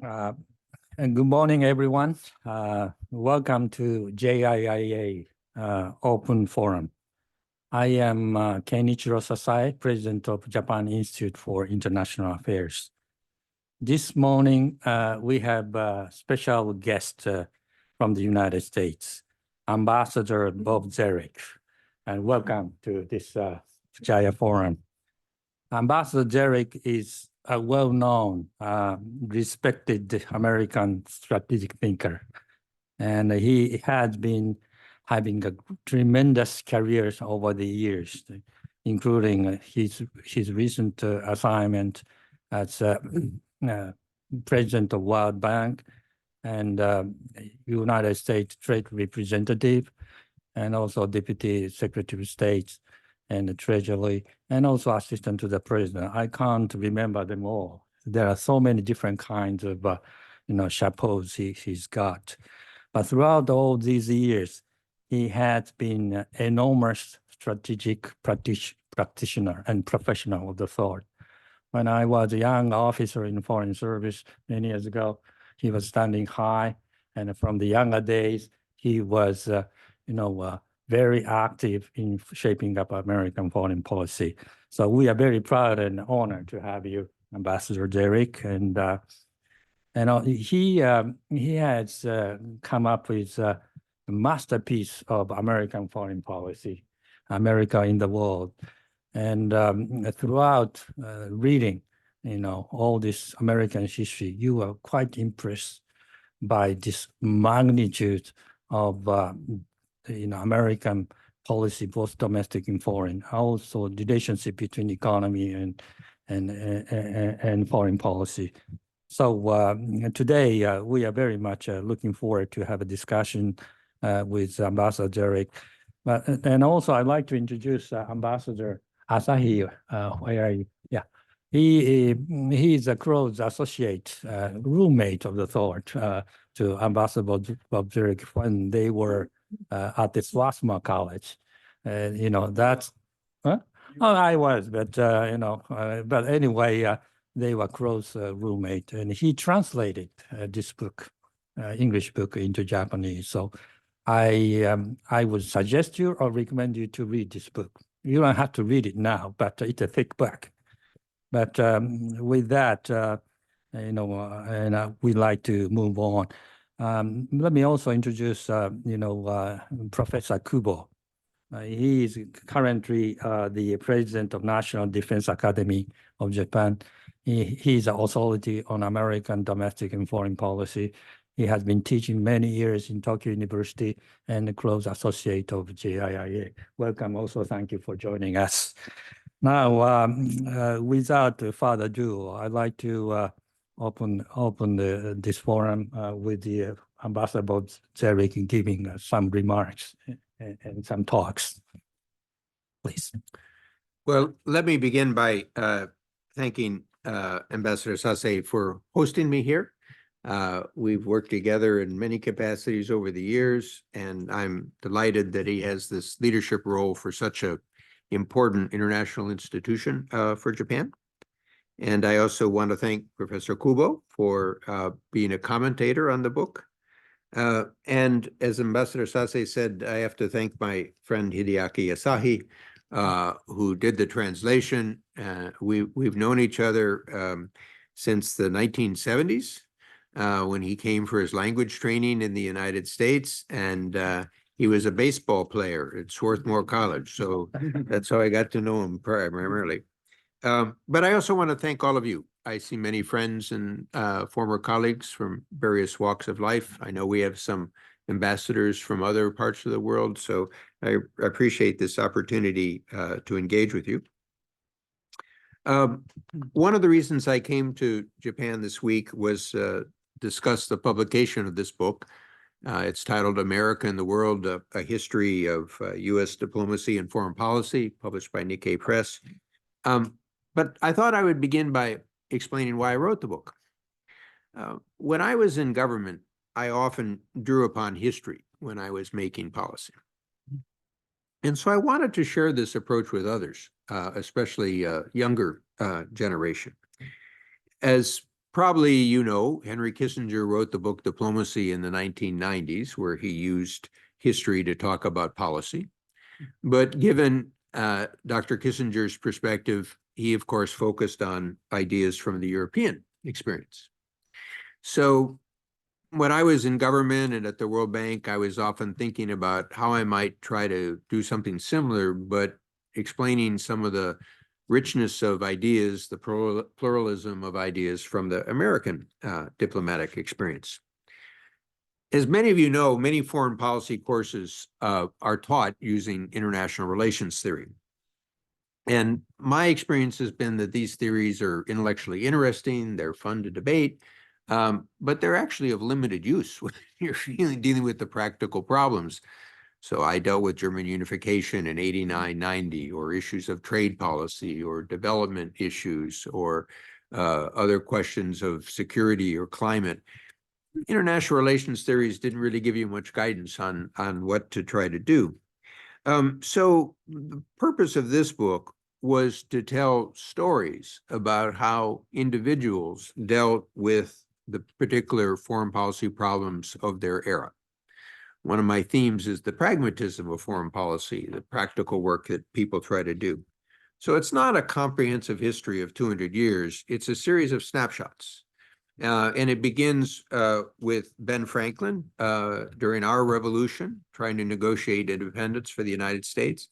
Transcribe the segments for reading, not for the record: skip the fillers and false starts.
Uh, and good morning, everyone. Welcome to JIIA Open Forum. I am Kenichiro Sasai, President of Japan Institute for International Affairs. This morning, we have a special guest from the United States, Ambassador Bob Zarek, and welcome to this Jiia Forum. Ambassador Zarek is a well-known, respected American strategic thinker, and he has been having a tremendous career over the years, including his recent assignment as President of World Bank and United States Trade Representative, and also Deputy Secretary of State and the Treasury, and also Assistant to the President. I can't remember them all. There are so many different kinds of, chapeaus he's got. But throughout all these years, he has been an enormous strategic practitioner and professional of the thought. When I was a young officer in Foreign Service many years ago, he was standing high, and from the younger days, he was, very active in shaping up American foreign policy. So we are very proud and honored to have you, Ambassador Zarek. And he has come up with a masterpiece of American foreign policy, America in the world. And throughout reading, all this American history, you are quite impressed by this magnitude of American policy, both domestic and foreign, also the relationship between economy and foreign policy. So today we are very much looking forward to have a discussion with Ambassador Zarek. And also I'd like to introduce Ambassador Asahi. Where are you? Yeah. He is a close associate, roommate of the thought to Ambassador Bob Zarek when they were at the Swarthmore College. That's, huh? Oh, I was, but, but anyway, they were close roommate, and he translated this book, English book, into Japanese. So I would suggest you or recommend you to read this book. You don't have to read it now, but it's a thick book. But with that, and we'd like to move on. Let me also introduce, Professor Kubo. He is currently the president of National Defense Academy of Japan. He is an authority on American domestic and foreign policy. He has been teaching many years in Tokyo University and a close associate of JIIA. Welcome also, thank you for joining us. Now, without further ado, I'd like to open this forum with the Ambassador Bob Zarek giving some remarks and some talks. Please. Well, let me begin by thanking Ambassador Sasai for hosting me here. We've worked together in many capacities over the years, and I'm delighted that he has this leadership role for such an important international institution for Japan. And I also want to thank Professor Kubo for being a commentator on the book. And as Ambassador Sasai said, I have to thank my friend Hideaki Asahi, who did the translation. We've known each other since the 1970s, when he came for his language training in the United States, and he was a baseball player at Swarthmore College. So that's how I got to know him primarily. But I also want to thank all of you. I see many friends and former colleagues from various walks of life. I know we have some ambassadors from other parts of the world, so I appreciate this opportunity to engage with you. One of the reasons I came to Japan this week was discuss the publication of this book. It's titled America and the World, A History of U.S. Diplomacy and Foreign Policy, published by Nikkei Press. But I thought I would begin by explaining why I wrote the book. When I was in government, I often drew upon history when I was making policy. And so I wanted to share this approach with others, especially younger generation. As Probably, you know, Henry Kissinger wrote the book Diplomacy in the 1990s, where he used history to talk about policy. But given Dr. Kissinger's perspective, he, of course, focused on ideas from the European experience. So when I was in government and at the World Bank, I was often thinking about how I might try to do something similar, but explaining some of the richness of ideas, the pluralism of ideas from the American diplomatic experience. As many of you know, many foreign policy courses are taught using international relations theory. And my experience has been that these theories are intellectually interesting, they're fun to debate, but they're actually of limited use when you're dealing with the practical problems. So I dealt with German unification in 89, 90, or issues of trade policy or development issues or other questions of security or climate. International relations theories didn't really give you much guidance on what to try to do. So the purpose of this book was to tell stories about how individuals dealt with the particular foreign policy problems of their era. One of my themes is the pragmatism of foreign policy, the practical work that people try to do. So it's not a comprehensive history of 200 years. It's a series of snapshots. And it begins with Ben Franklin during our revolution, trying to negotiate independence for the United States.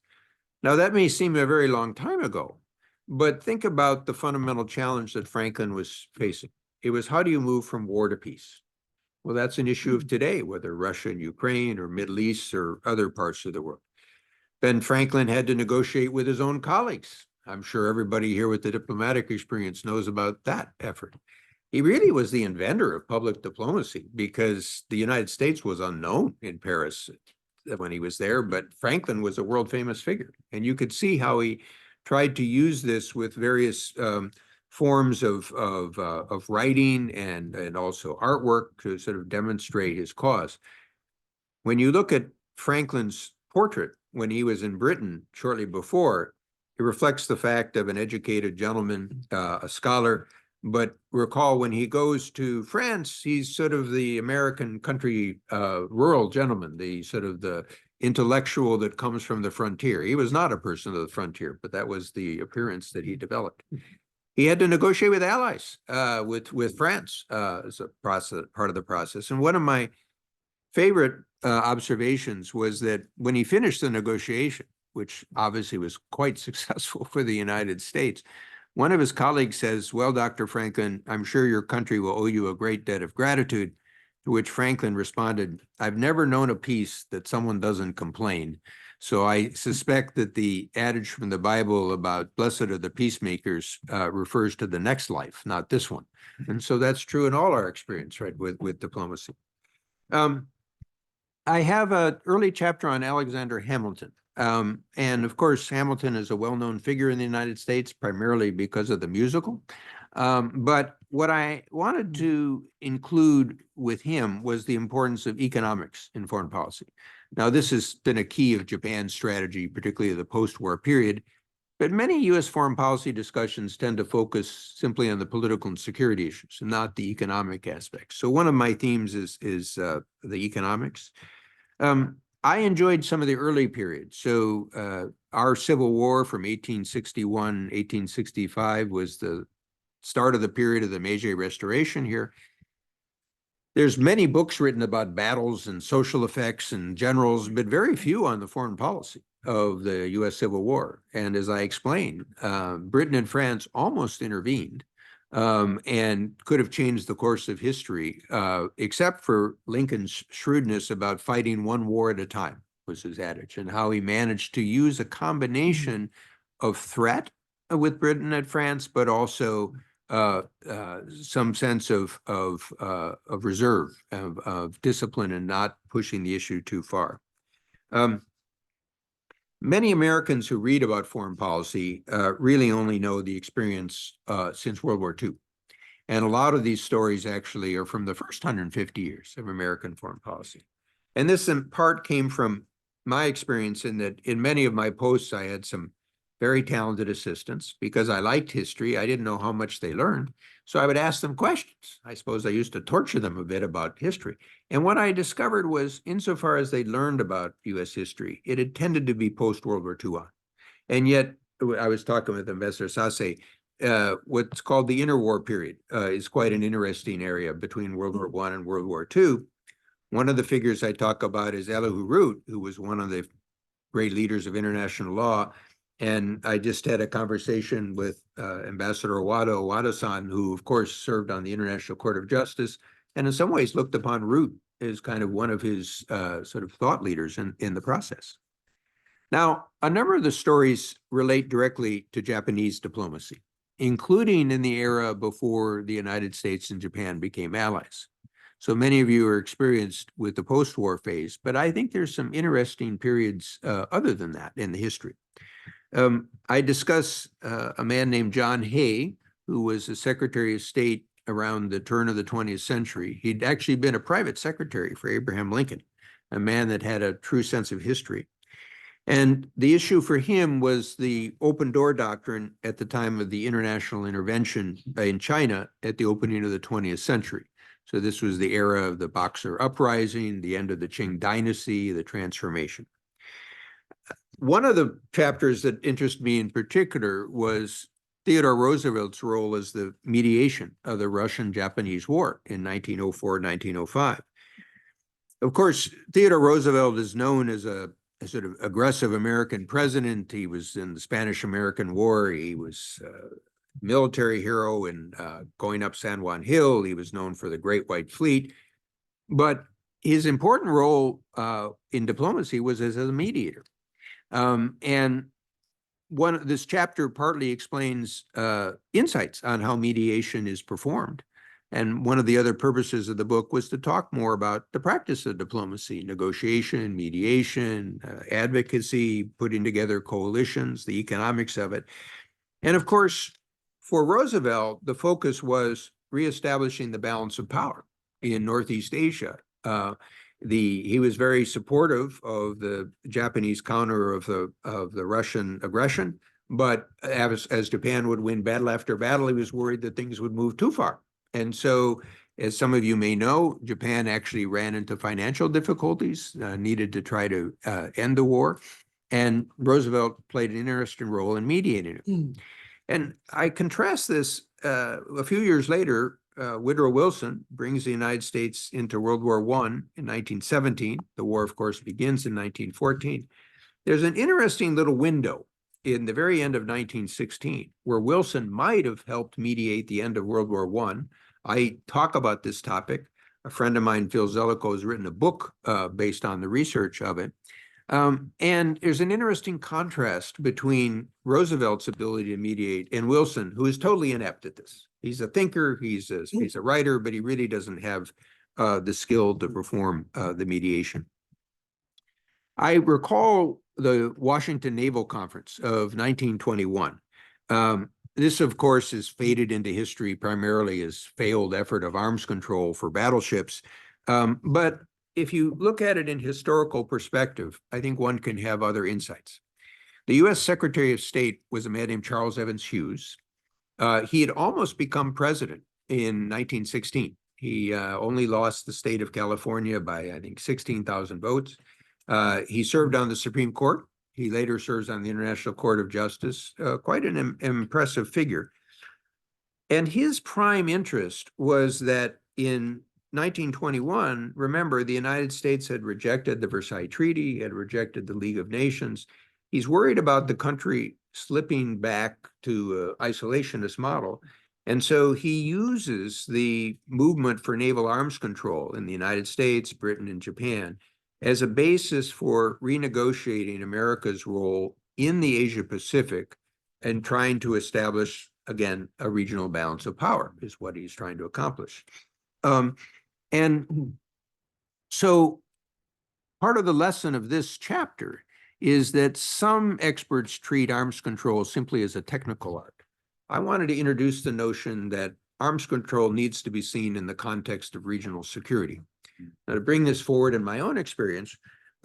Now, that may seem a very long time ago, but think about the fundamental challenge that Franklin was facing. It was, how do you move from war to peace? Well, that's an issue of today, whether Russia and Ukraine or Middle East or other parts of the world. Ben Franklin had to negotiate with his own colleagues. I'm sure everybody here with the diplomatic experience knows about that effort. He really was the inventor of public diplomacy because the United States was unknown in Paris when he was there, but Franklin was a world famous figure. And you could see how he tried to use this with various forms of writing and also artwork to sort of demonstrate his cause. When you look at Franklin's portrait when he was in Britain shortly before, it reflects the fact of an educated gentleman, a scholar. But recall when he goes to France, he's sort of the American country rural gentleman, the sort of the intellectual that comes from the frontier. He was not a person of the frontier, but that was the appearance that he developed. He had to negotiate with allies, with France as a process, part of the process. And one of my favorite observations was that when he finished the negotiation, which obviously was quite successful for the United States, one of his colleagues says, well, Dr. Franklin, I'm sure your country will owe you a great debt of gratitude, to which Franklin responded, I've never known a peace that someone doesn't complain. So I suspect that the adage from the Bible about blessed are the peacemakers refers to the next life, not this one. And so that's true in all our experience, right, with diplomacy. I have an early chapter on Alexander Hamilton. And of course, Hamilton is a well-known figure in the United States, primarily because of the musical. But what I wanted to include with him was the importance of economics in foreign policy. Now, this has been a key of Japan's strategy, particularly the post-war period. But many U.S. foreign policy discussions tend to focus simply on the political and security issues and not the economic aspects. So one of my themes is the economics. I enjoyed some of the early periods. So our Civil War from 1861, 1865 was the start of the period of the Meiji Restoration here. There's many books written about battles and social effects and generals, but very few on the foreign policy of the U.S. Civil War. And as I explained, Britain and France almost intervened and could have changed the course of history, except for Lincoln's shrewdness about fighting one war at a time, was his adage, and how he managed to use a combination of threat with Britain and France, but also some sense of reserve, of discipline, and not pushing the issue too far. Many Americans who read about foreign policy really only know the experience since World War II. And a lot of these stories actually are from the first 150 years of American foreign policy. And this in part came from my experience in that in many of my posts, I had some very talented assistants. Because I liked history, I didn't know how much they learned. So I would ask them questions. I suppose I used to torture them a bit about history. And what I discovered was, insofar as they learned about U.S. history, it had tended to be post-World War II on. And yet, I was talking with Ambassador Sase, what's called the interwar period is quite an interesting area between World War I and World War II. One of the figures I talk about is Elihu Root, who was one of the great leaders of international law. And I just had a conversation with Ambassador Owado-san, who, of course, served on the International Court of Justice, and in some ways looked upon Root as kind of one of his sort of thought leaders in the process. Now, a number of the stories relate directly to Japanese diplomacy, including in the era before the United States and Japan became allies. So many of you are experienced with the post-war phase, but I think there's some interesting periods other than that in the history. I discuss a man named John Hay, who was a Secretary of State around the turn of the 20th century. He'd actually been a private secretary for Abraham Lincoln, a man that had a true sense of history. And the issue for him was the open door doctrine at the time of the international intervention in China at the opening of the 20th century. So this was the era of the Boxer Uprising, the end of the Qing dynasty, the transformation. One of the chapters that interested me in particular was Theodore Roosevelt's role as the mediation of the Russian-Japanese War in 1904-1905. Of course, Theodore Roosevelt is known as a sort of aggressive American president. He was in the Spanish-American War. He was a military hero in going up San Juan Hill. He was known for the Great White Fleet. But his important role in diplomacy was as a mediator. And this chapter partly explains insights on how mediation is performed. And one of the other purposes of the book was to talk more about the practice of diplomacy, negotiation, mediation, advocacy, putting together coalitions, the economics of it. And of course, for Roosevelt, the focus was reestablishing the balance of power in Northeast Asia. He was very supportive of the Japanese counter of the Russian aggression, but as Japan would win battle after battle, he was worried that things would move too far. And so, as some of you may know, Japan actually ran into financial difficulties, needed to try to end the war, and Roosevelt played an interesting role in mediating it. And I contrast this a few years later. Woodrow Wilson brings the United States into World War I in 1917. The war, of course, begins in 1914. There's an interesting little window in the very end of 1916 where Wilson might have helped mediate the end of World War I. I talk about this topic. A friend of mine, Phil Zellico, has written a book based on the research of it. And there's an interesting contrast between Roosevelt's ability to mediate and Wilson, who is totally inept at this. He's a thinker, he's a writer, but he really doesn't have the skill to perform the mediation. I recall the Washington Naval Conference of 1921. This, of course, is faded into history primarily as failed effort of arms control for battleships. But if you look at it in historical perspective, I think one can have other insights. The U.S. Secretary of State was a man named Charles Evans Hughes. He had almost become president in 1916. He only lost the state of California by, I think, 16,000 votes. He served on the Supreme Court. He later serves on the International Court of Justice, quite an impressive figure. And his prime interest was that in 1921, remember, the United States had rejected the Versailles Treaty, had rejected the League of Nations. He's worried about the country slipping back to an isolationist model. And so he uses the movement for naval arms control in the United States, Britain, and Japan as a basis for renegotiating America's role in the Asia-Pacific and trying to establish, again, a regional balance of power is what he's trying to accomplish. And so part of the lesson of this chapter is that some experts treat arms control simply as a technical art. I wanted to introduce the notion that arms control needs to be seen in the context of regional security. Now, to bring this forward in my own experience,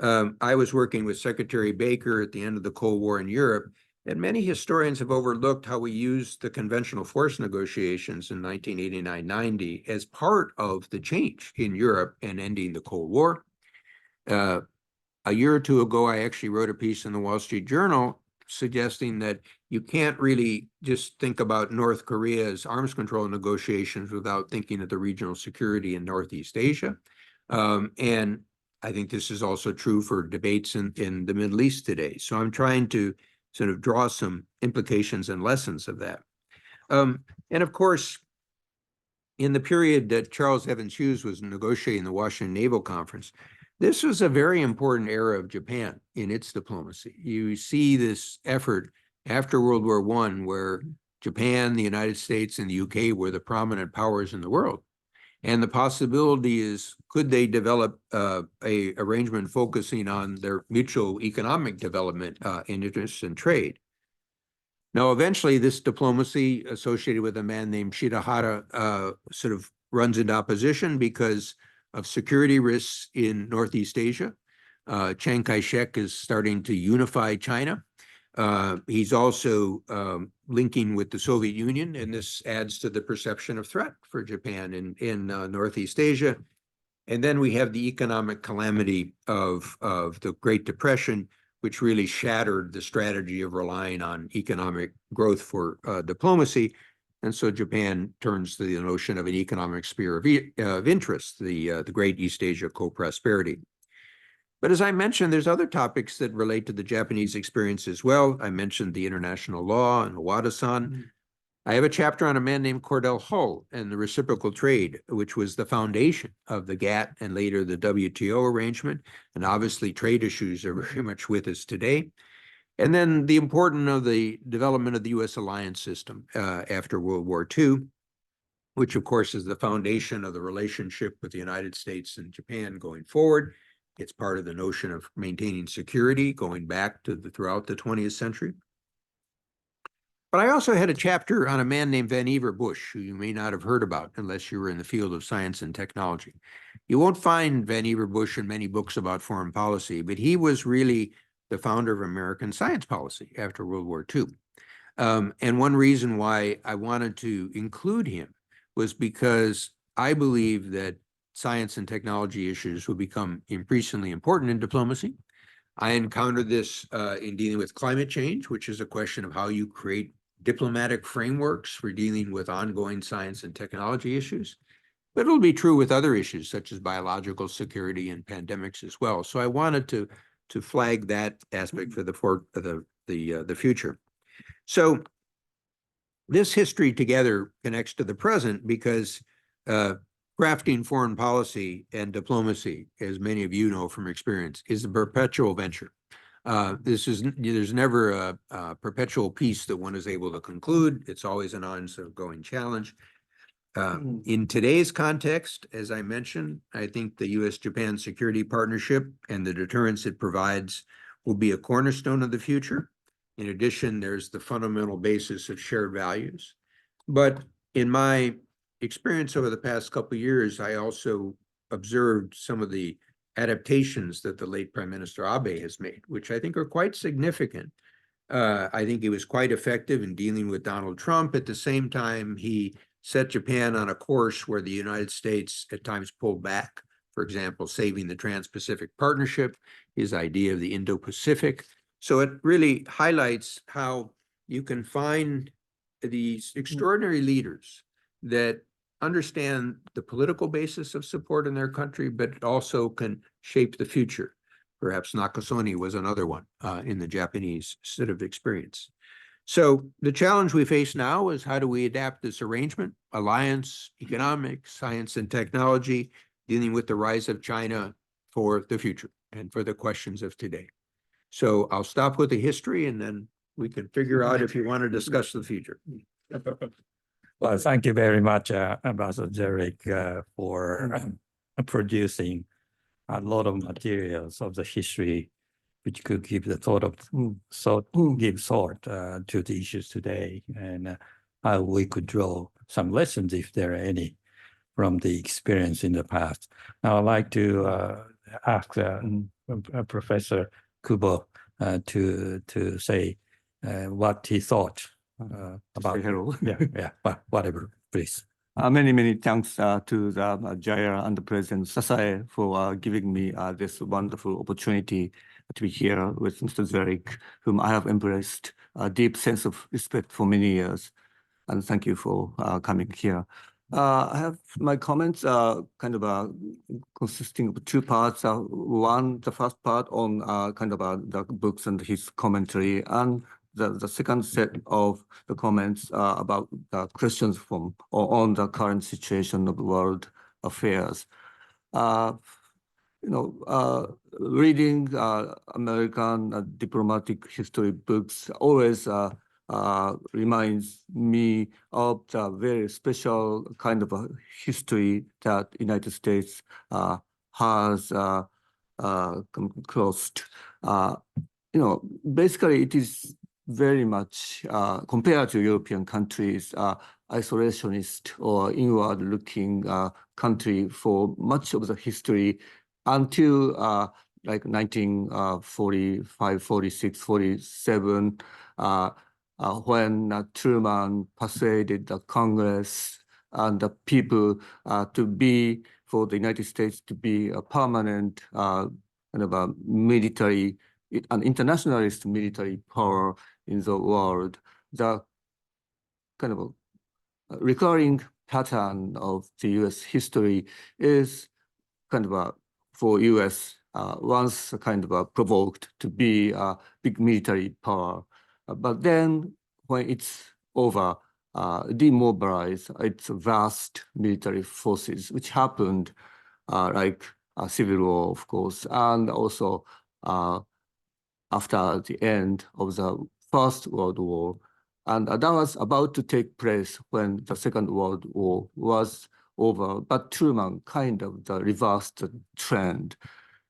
I was working with Secretary Baker at the end of the Cold War in Europe, And many historians have overlooked how we used the conventional force negotiations in 1989-90 as part of the change in Europe and ending the Cold War. A year or two ago, I actually wrote a piece in the Wall Street Journal suggesting that you can't really just think about North Korea's arms control negotiations without thinking of the regional security in Northeast Asia. And I think this is also true for debates in the Middle East today. So I'm trying to sort of draw some implications and lessons of that. And of course, in the period that Charles Evans Hughes was negotiating the Washington Naval Conference, this was a very important era of Japan in its diplomacy. You see this effort after World War I, where Japan, the United States, and the UK were the prominent powers in the world. And the possibility is, could they develop a arrangement focusing on their mutual economic development interests and trade? Now, eventually, this diplomacy associated with a man named Shidahara sort of runs into opposition because of security risks in Northeast Asia. Chiang Kai-shek is starting to unify China. He's also linking with the Soviet Union, and this adds to the perception of threat for Japan in Northeast Asia. And then we have the economic calamity of the Great Depression, which really shattered the strategy of relying on economic growth for diplomacy. And so Japan turns to the notion of an economic sphere of interest, the Great East Asia Co-Prosperity. But as I mentioned, there's other topics that relate to the Japanese experience as well. I mentioned the international law and Owada-san. I have a chapter on a man named Cordell Hull and the reciprocal trade, which was the foundation of the GATT and later the WTO arrangement. And obviously trade issues are very much with us today. And then the importance of the development of the U.S. alliance system after World War II, which of course is the foundation of the relationship with the United States and Japan going forward. It's part of the notion of maintaining security going back to throughout the 20th century. But I also had a chapter on a man named Vannevar Bush, who you may not have heard about unless you were in the field of science and technology. You won't find Vannevar Bush in many books about foreign policy, but he was really the founder of American science policy after World War II. And one reason why I wanted to include him was because I believe that science and technology issues will become increasingly important in diplomacy. I encountered this in dealing with climate change, which is a question of how you create diplomatic frameworks for dealing with ongoing science and technology issues. But it'll be true with other issues such as biological security and pandemics as well. So I wanted to flag that aspect for the future. So this history together connects to the present because crafting foreign policy and diplomacy, as many of you know from experience, is a perpetual venture. There's never a perpetual peace that one is able to conclude. It's always an ongoing challenge. In today's context, as I mentioned, I think the U.S.-Japan security partnership and the deterrence it provides will be a cornerstone of the future. In addition, there's the fundamental basis of shared values. But in my experience over the past couple of years, I also observed some of the adaptations that the late Prime Minister Abe has made, which I think are quite significant. I think he was quite effective in dealing with Donald Trump. At the same time, he set Japan on a course where the United States at times pulled back. For example, saving the Trans-Pacific Partnership, his idea of the Indo-Pacific. So it really highlights how you can find these extraordinary leaders that understand the political basis of support in their country, but also can shape the future. Perhaps Nakasone was another one in the Japanese sort of experience. So the challenge we face now is how do we adapt this arrangement, alliance, economics, science and technology, dealing with the rise of China for the future and for the questions of today. So I'll stop with the history and then we can figure out if you want to discuss the future. Well, thank you very much, Ambassador Zerik, for producing a lot of materials of the history, which could give the thought to the issues today, and how we could draw some lessons, if there are any, from the experience in the past. Now, I'd like to ask Professor Kubo to say what he thought about it. Hello. But whatever, please. Many thanks to the Jiia and the President Sasae for giving me this wonderful opportunity to be here with Mr. Zerik, whom I have embraced a deep sense of respect for many years. And thank you for coming here. I have my comments kind of consisting of two parts. One, the first part on kind of the books and his commentary, and the second set of the comments about the questions on the current situation of world affairs. Reading American diplomatic history books always reminds me of the very special kind of a history that United States has come close to. Basically, it is very much compared to European countries, isolationist or inward-looking country for much of the history until like 1945, 46, 47, when Truman persuaded the Congress and the people for the United States to be a permanent kind of a military, an internationalist military power in the world. The kind of a recurring pattern of the US history is kind of for US once kind of provoked to be a big military power. But then when it's over, demobilize its vast military forces, which happened like a civil war, of course, and also after the end of the First World War. And that was about to take place when the Second World War was over, but Truman kind of reversed the trend.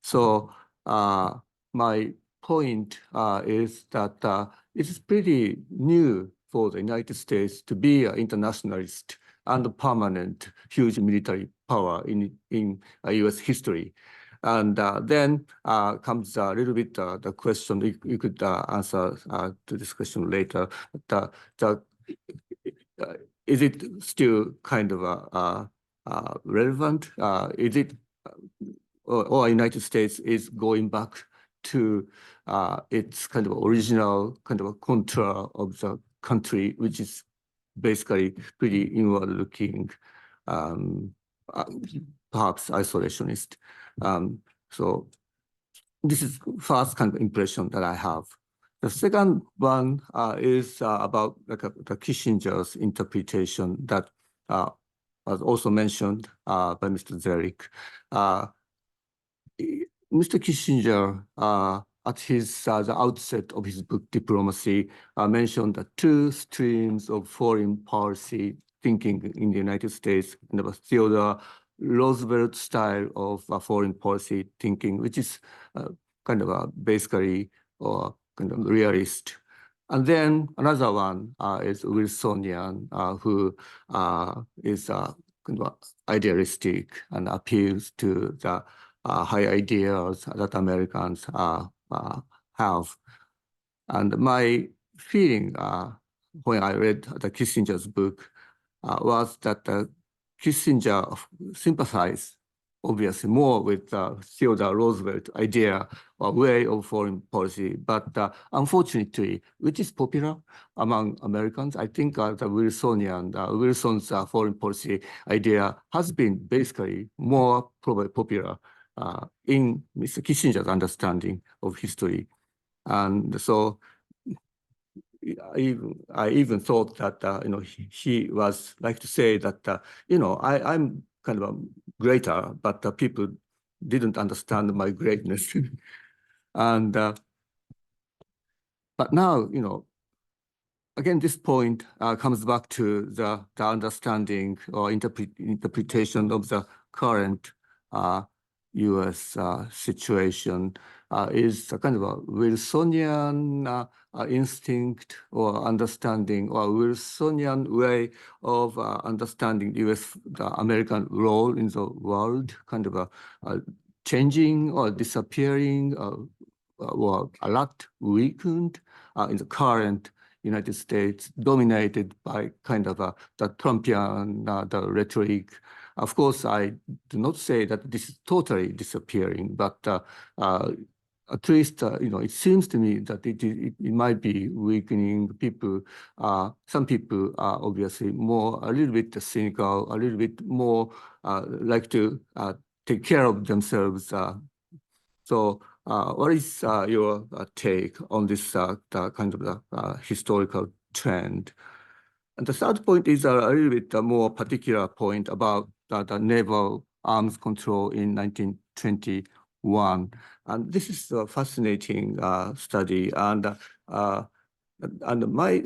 So my point is that it's pretty new for the United States to be an internationalist and a permanent huge military power in US history. And then comes a little bit the question, you could answer to this question later. Is it still kind of relevant? Is it, or United States is going back to its kind of original kind of a contour of the country, which is basically pretty inward-looking, perhaps isolationist. So this is first kind of impression that I have. The second one is about like the Kissinger's interpretation that was also mentioned by Mr. Zerik. Mr. Kissinger, at the outset of his book, Diplomacy, mentioned the two streams of foreign policy thinking in the United States, and the Theodore Roosevelt style of foreign policy thinking, which is kind of basically or kind of realist. And then another one is Wilsonian, who is kind of idealistic and appeals to the high ideas that Americans have. And my feeling when I read the Kissinger's book was that Kissinger sympathized obviously more with Theodore Roosevelt idea or way of foreign policy, but unfortunately, which is popular among Americans, I think the Wilson's foreign policy idea has been basically more probably popular in Mr. Kissinger's understanding of history. And so I even thought that he was like to say that I'm kind of greater, but people didn't understand my greatness. And but now again this point comes back to the understanding or interpretation of the current U.S. situation is a kind of a Wilsonian instinct or understanding or Wilsonian way of understanding the American role in the world, kind of changing or disappearing, were a lot weakened in the current United States, dominated by kind of the Trumpian the rhetoric. Of course, I do not say that this is totally disappearing, but at least it seems to me that it might be weakening people. Some people are obviously a little bit cynical, a little bit more like to take care of themselves. So what is your take on this kind of historical trend? And the third point is a little bit more particular point about the naval arms control in 1921. And this is a fascinating study. And my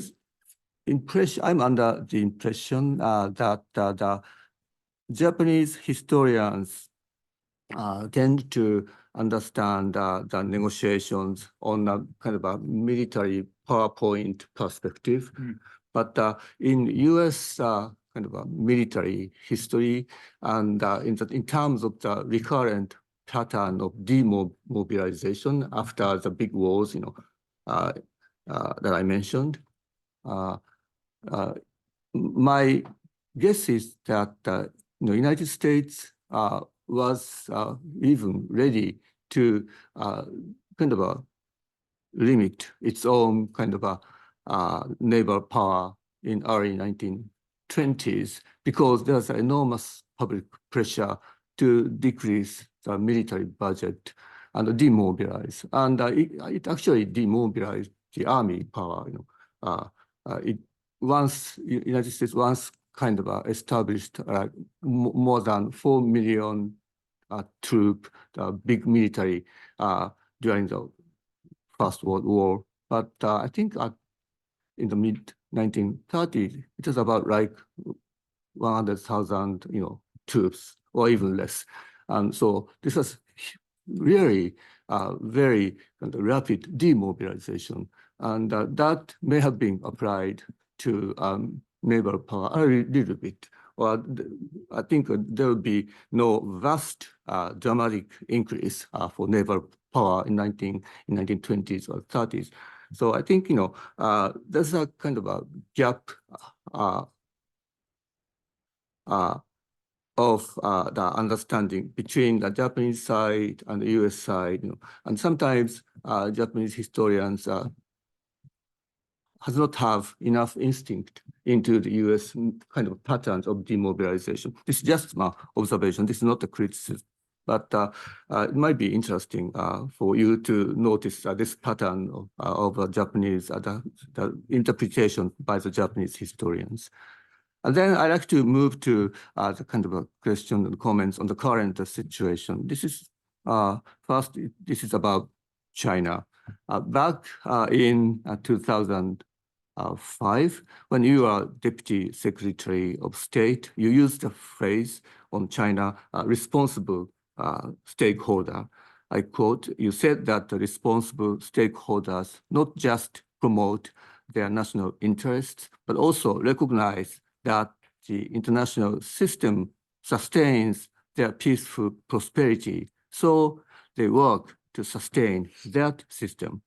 impression, I'm under the impression that the Japanese historians tend to understand the negotiations on a kind of a military PowerPoint perspective. But in US kind of a military history and in terms of the recurrent pattern of demobilization after the big wars, that I mentioned, my guess is that the United States was even ready to kind of limit its own kind of naval power in early 1920s because there's enormous public pressure to decrease the military budget and demobilize. And it actually demobilized the army power. United States once kind of established more than 4 million troop, big military during the First World War. But I think in the mid-1930s, it was about like 100,000, troops or even less. And so this was really very kind of rapid demobilization. And that may have been applied to naval power a little bit. Or I think there will be no vast dramatic increase for naval power in 1920s or 30s. So I think there's a kind of a gap of the understanding between the Japanese side and the US side, and sometimes Japanese historians does not have enough instinct into the US kind of patterns of demobilization. This is just my observation. This is not a criticism, but it might be interesting for you to notice this pattern of Japanese, the interpretation by the Japanese historians. And then I'd like to move to the kind of a question and comments on the current situation. This is first, this is about China. Back in 2005, when you were Deputy Secretary of State, you used the phrase on China, responsible stakeholder. I quote, you said that the responsible stakeholders not just promote their national interests, but also recognize that the international system sustains their peaceful prosperity. So they work to sustain that system.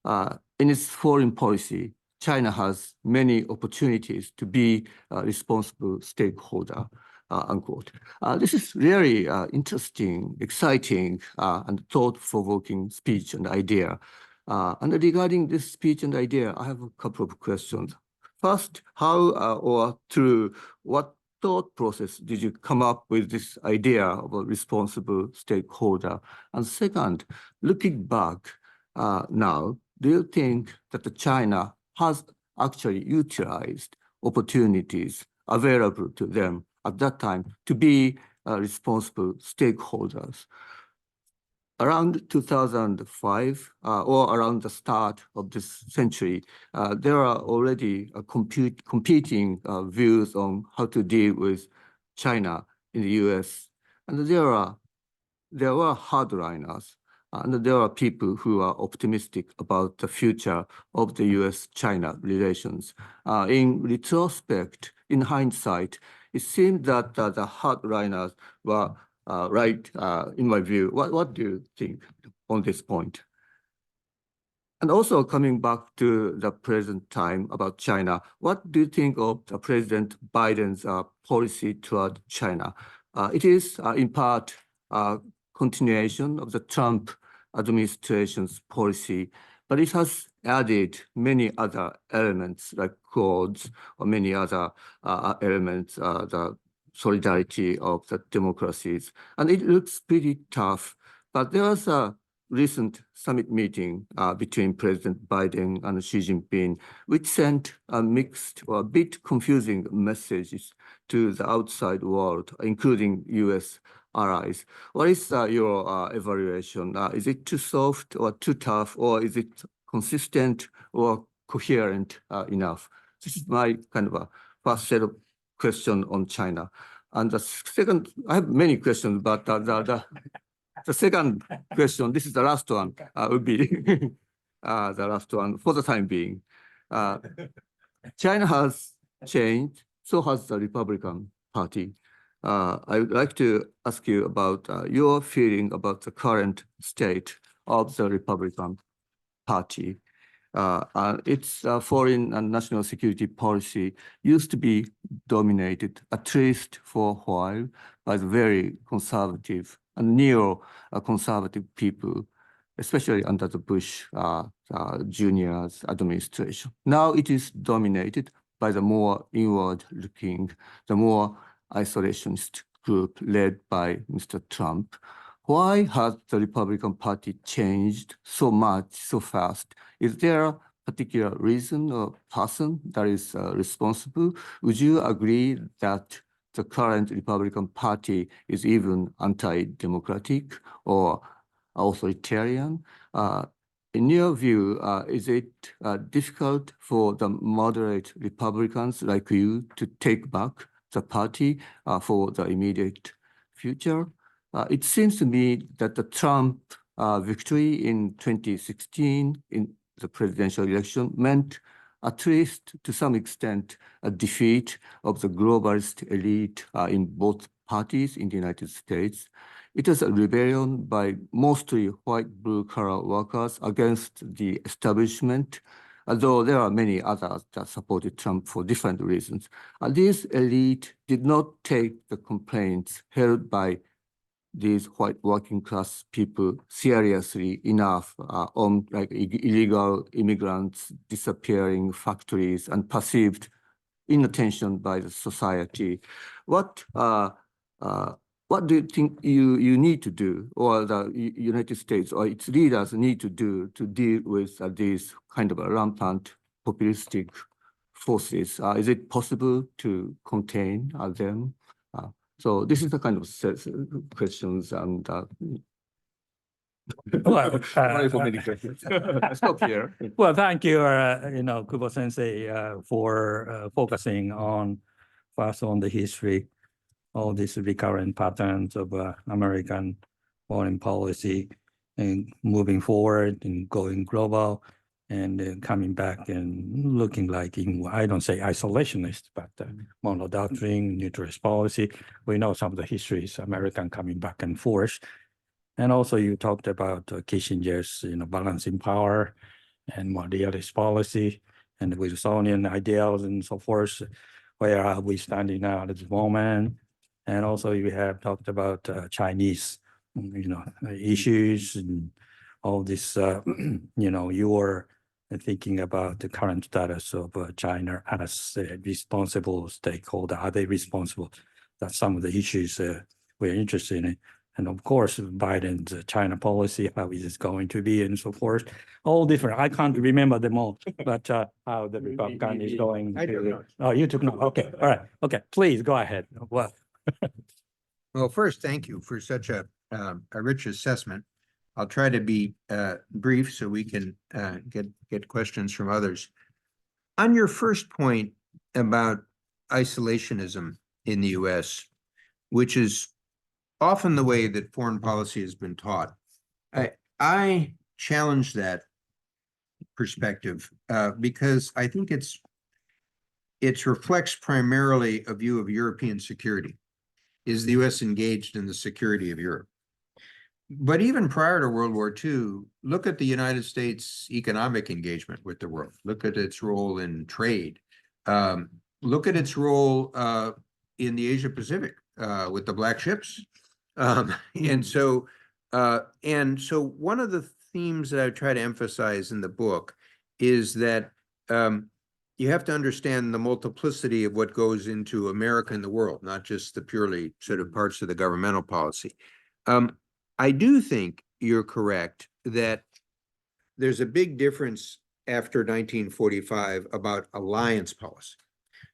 In its foreign policy, China has many opportunities to be a responsible stakeholder, unquote. This is really interesting, exciting, and thought-provoking speech and idea. And regarding this speech and idea, I have a couple of questions. First, how or through what thought process did you come up with this idea of a responsible stakeholder? And second, looking back now, do you think that China has actually utilized opportunities available to them at that time to be responsible stakeholders? Around 2005 or around the start of this century, there are already competing views on how to deal with China in the US. And there were hardliners, and there are people who are optimistic about the future of the US-China relations. In retrospect, in hindsight, it seemed that the hardliners were right, in my view. What do you think on this point? And also coming back to the present time about China, what do you think of the President Biden's policy toward China? It is in part a continuation of the Trump administration's policy, but it has added many other elements like codes or many other elements, the solidarity of the democracies. And it looks pretty tough, but there was a recent summit meeting between President Biden and Xi Jinping, which sent mixed or a bit confusing messages to the outside world, including US allies. What is your evaluation? Is it too soft or too tough, or is it consistent or coherent enough? This is my kind of a first set of questions on China. And the second, I have many questions, but the second question, this is the last one, would be the last one for the time being. China has changed, so has the Republican Party. I would like to ask you about your feeling about the current state of the Republican Party. Its foreign and national security policy used to be dominated, at least for a while, by the very conservative and neo-conservative people, especially under the Bush Jr.'s administration. Now it is dominated by the more inward-looking, the more isolationist group led by Mr. Trump. Why has the Republican Party changed so much, so fast? Is there a particular reason or person that is responsible? Would you agree that the current Republican Party is even anti-democratic or authoritarian? In your view, is it difficult for the moderate Republicans like you to take back the party for the immediate future? It seems to me that the Trump victory in 2016 in the presidential election meant, at least to some extent, a defeat of the globalist elite in both parties in the United States. It was a rebellion by mostly white blue-collar workers against the establishment, although there are many others that supported Trump for different reasons. This elite did not take the complaints held by these white working class people seriously enough on like illegal immigrants disappearing factories and perceived inattention by the society. What do you think you need to do, or the United States or its leaders need to do to deal with these kind of rampant populistic forces? Is it possible to contain them? So this is the kind of questions, and sorry for many questions. I stop here. Well, thank you, Kubo Sensei, for focusing on first on the history, all these recurrent patterns of American foreign policy and moving forward and going global and coming back and looking like, I don't say isolationist, but monodoctrine, neutralist policy. We know some of the histories, American coming back and forth. And also you talked about Kissinger's, balancing power and more realist policy and the Wilsonian ideals and so forth. Where are we standing now at this moment? And also you have talked about Chinese, issues and all this, you were thinking about the current status of China as a responsible stakeholder. Are they responsible? That's some of the issues we're interested in. And of course, Biden's China policy, how is it going to be and so forth. All different. I can't remember them all, but how the Republican is going. I took notes. Oh, you took notes. Okay. All right. Okay. Please go ahead. Well, Well, first, thank you for such a rich assessment. I'll try to be brief so we can get questions from others. On your first point about isolationism in the US, which is often the way that foreign policy has been taught, I challenge that perspective because I think it reflects primarily a view of European security. Is the US engaged in the security of Europe? But even prior to World War II, look at the United States economic engagement with the world. Look at its role in trade. Look at its role in the Asia Pacific with the black ships. And so one of the themes that I try to emphasize in the book is that you have to understand the multiplicity of what goes into America and the world, not just the purely sort of parts of the governmental policy. I do think you're correct that there's a big difference after 1945 about alliance policy.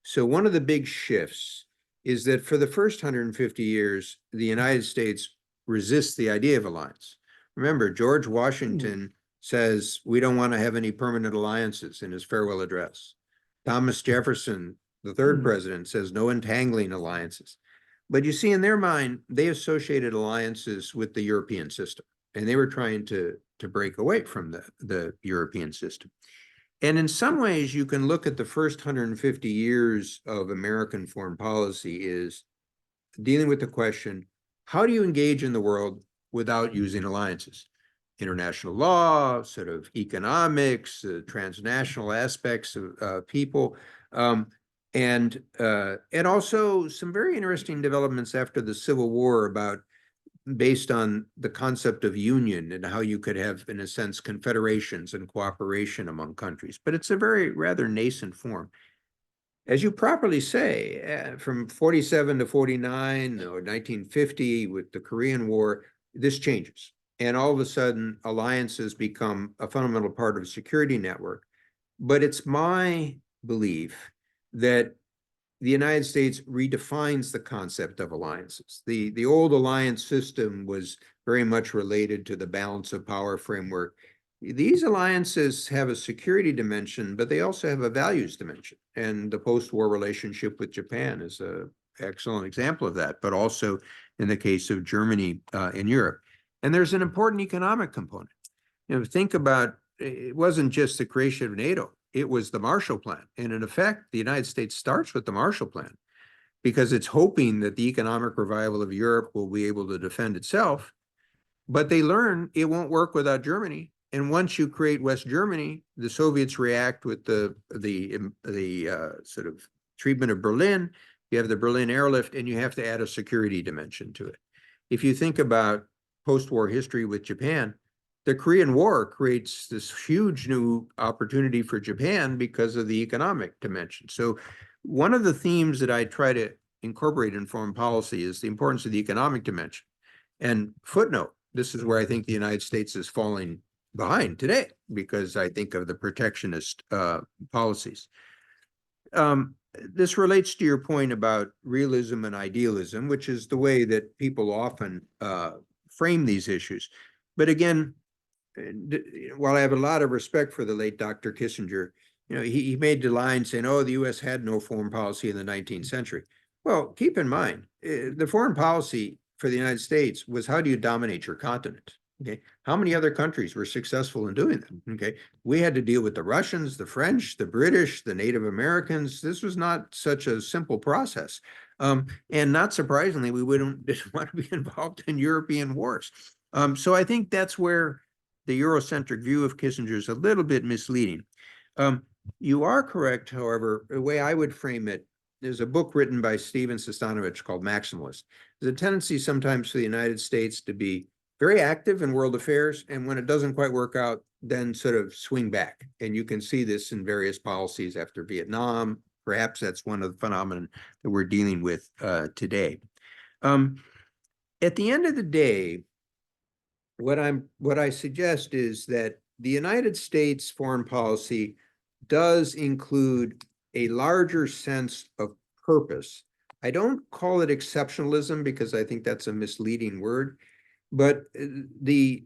So one of the big shifts is that for the first 150 years, the United States resists the idea of alliance. Remember, George Washington says we don't want to have any permanent alliances in his farewell address. Thomas Jefferson, the third president, says no entangling alliances. But you see, in their mind, they associated alliances with the European system, and they were trying to break away from the European system. And in some ways, you can look at the first 150 years of American foreign policy is dealing with the question, how do you engage in the world without using alliances? International law, sort of economics, transnational aspects of people, and also some very interesting developments after the Civil War about based on the concept of union and how you could have, in a sense, confederations and cooperation among countries. But it's a very rather nascent form. As you properly say, from 47 to 49 or 1950 with the Korean War, this changes. And all of a sudden, alliances become a fundamental part of a security network. But it's my belief that the United States redefines the concept of alliances. The old alliance system was very much related to the balance of power framework. These alliances have a security dimension, but they also have a values dimension. And the post-war relationship with Japan is an excellent example of that, but also in the case of Germany in Europe. And there's an important economic component. You know, think about, it wasn't just the creation of NATO, it was the Marshall Plan. And in effect, the United States starts with the Marshall Plan because it's hoping that the economic revival of Europe will be able to defend itself. But they learn it won't work without Germany. And once you create West Germany, the Soviets react with the sort of treatment of Berlin. You have the Berlin airlift, and you have to add a security dimension to it. If you think about post-war history with Japan, the Korean War creates this huge new opportunity for Japan because of the economic dimension. So one of the themes that I try to incorporate in foreign policy is the importance of the economic dimension. And footnote, this is where I think the United States is falling behind today because I think of the protectionist policies. This relates to your point about realism and idealism, which is the way that people often frame these issues. But again, while I have a lot of respect for the late Dr. Kissinger, you know, he made the line saying, oh, the US had no foreign policy in the 19th century. Well, keep in mind, the foreign policy for the United States was how do you dominate your continent? Okay, how many other countries were successful in doing that? Okay, we had to deal with the Russians, the French, the British, the Native Americans. This was not such a simple process. And not surprisingly, we didn't want to be involved in European wars. So I think that's where the Eurocentric view of Kissinger is a little bit misleading. You are correct, however, the way I would frame it, there's a book written by Steven Sestanovich called Maximalist. There's a tendency sometimes for the United States to be very active in world affairs, and when it doesn't quite work out, then sort of swing back. And you can see this in various policies after Vietnam. Perhaps that's one of the phenomena that we're dealing with today. At the end of the day, what I suggest is that the United States foreign policy does include a larger sense of purpose. I don't call it exceptionalism because I think that's a misleading word, but the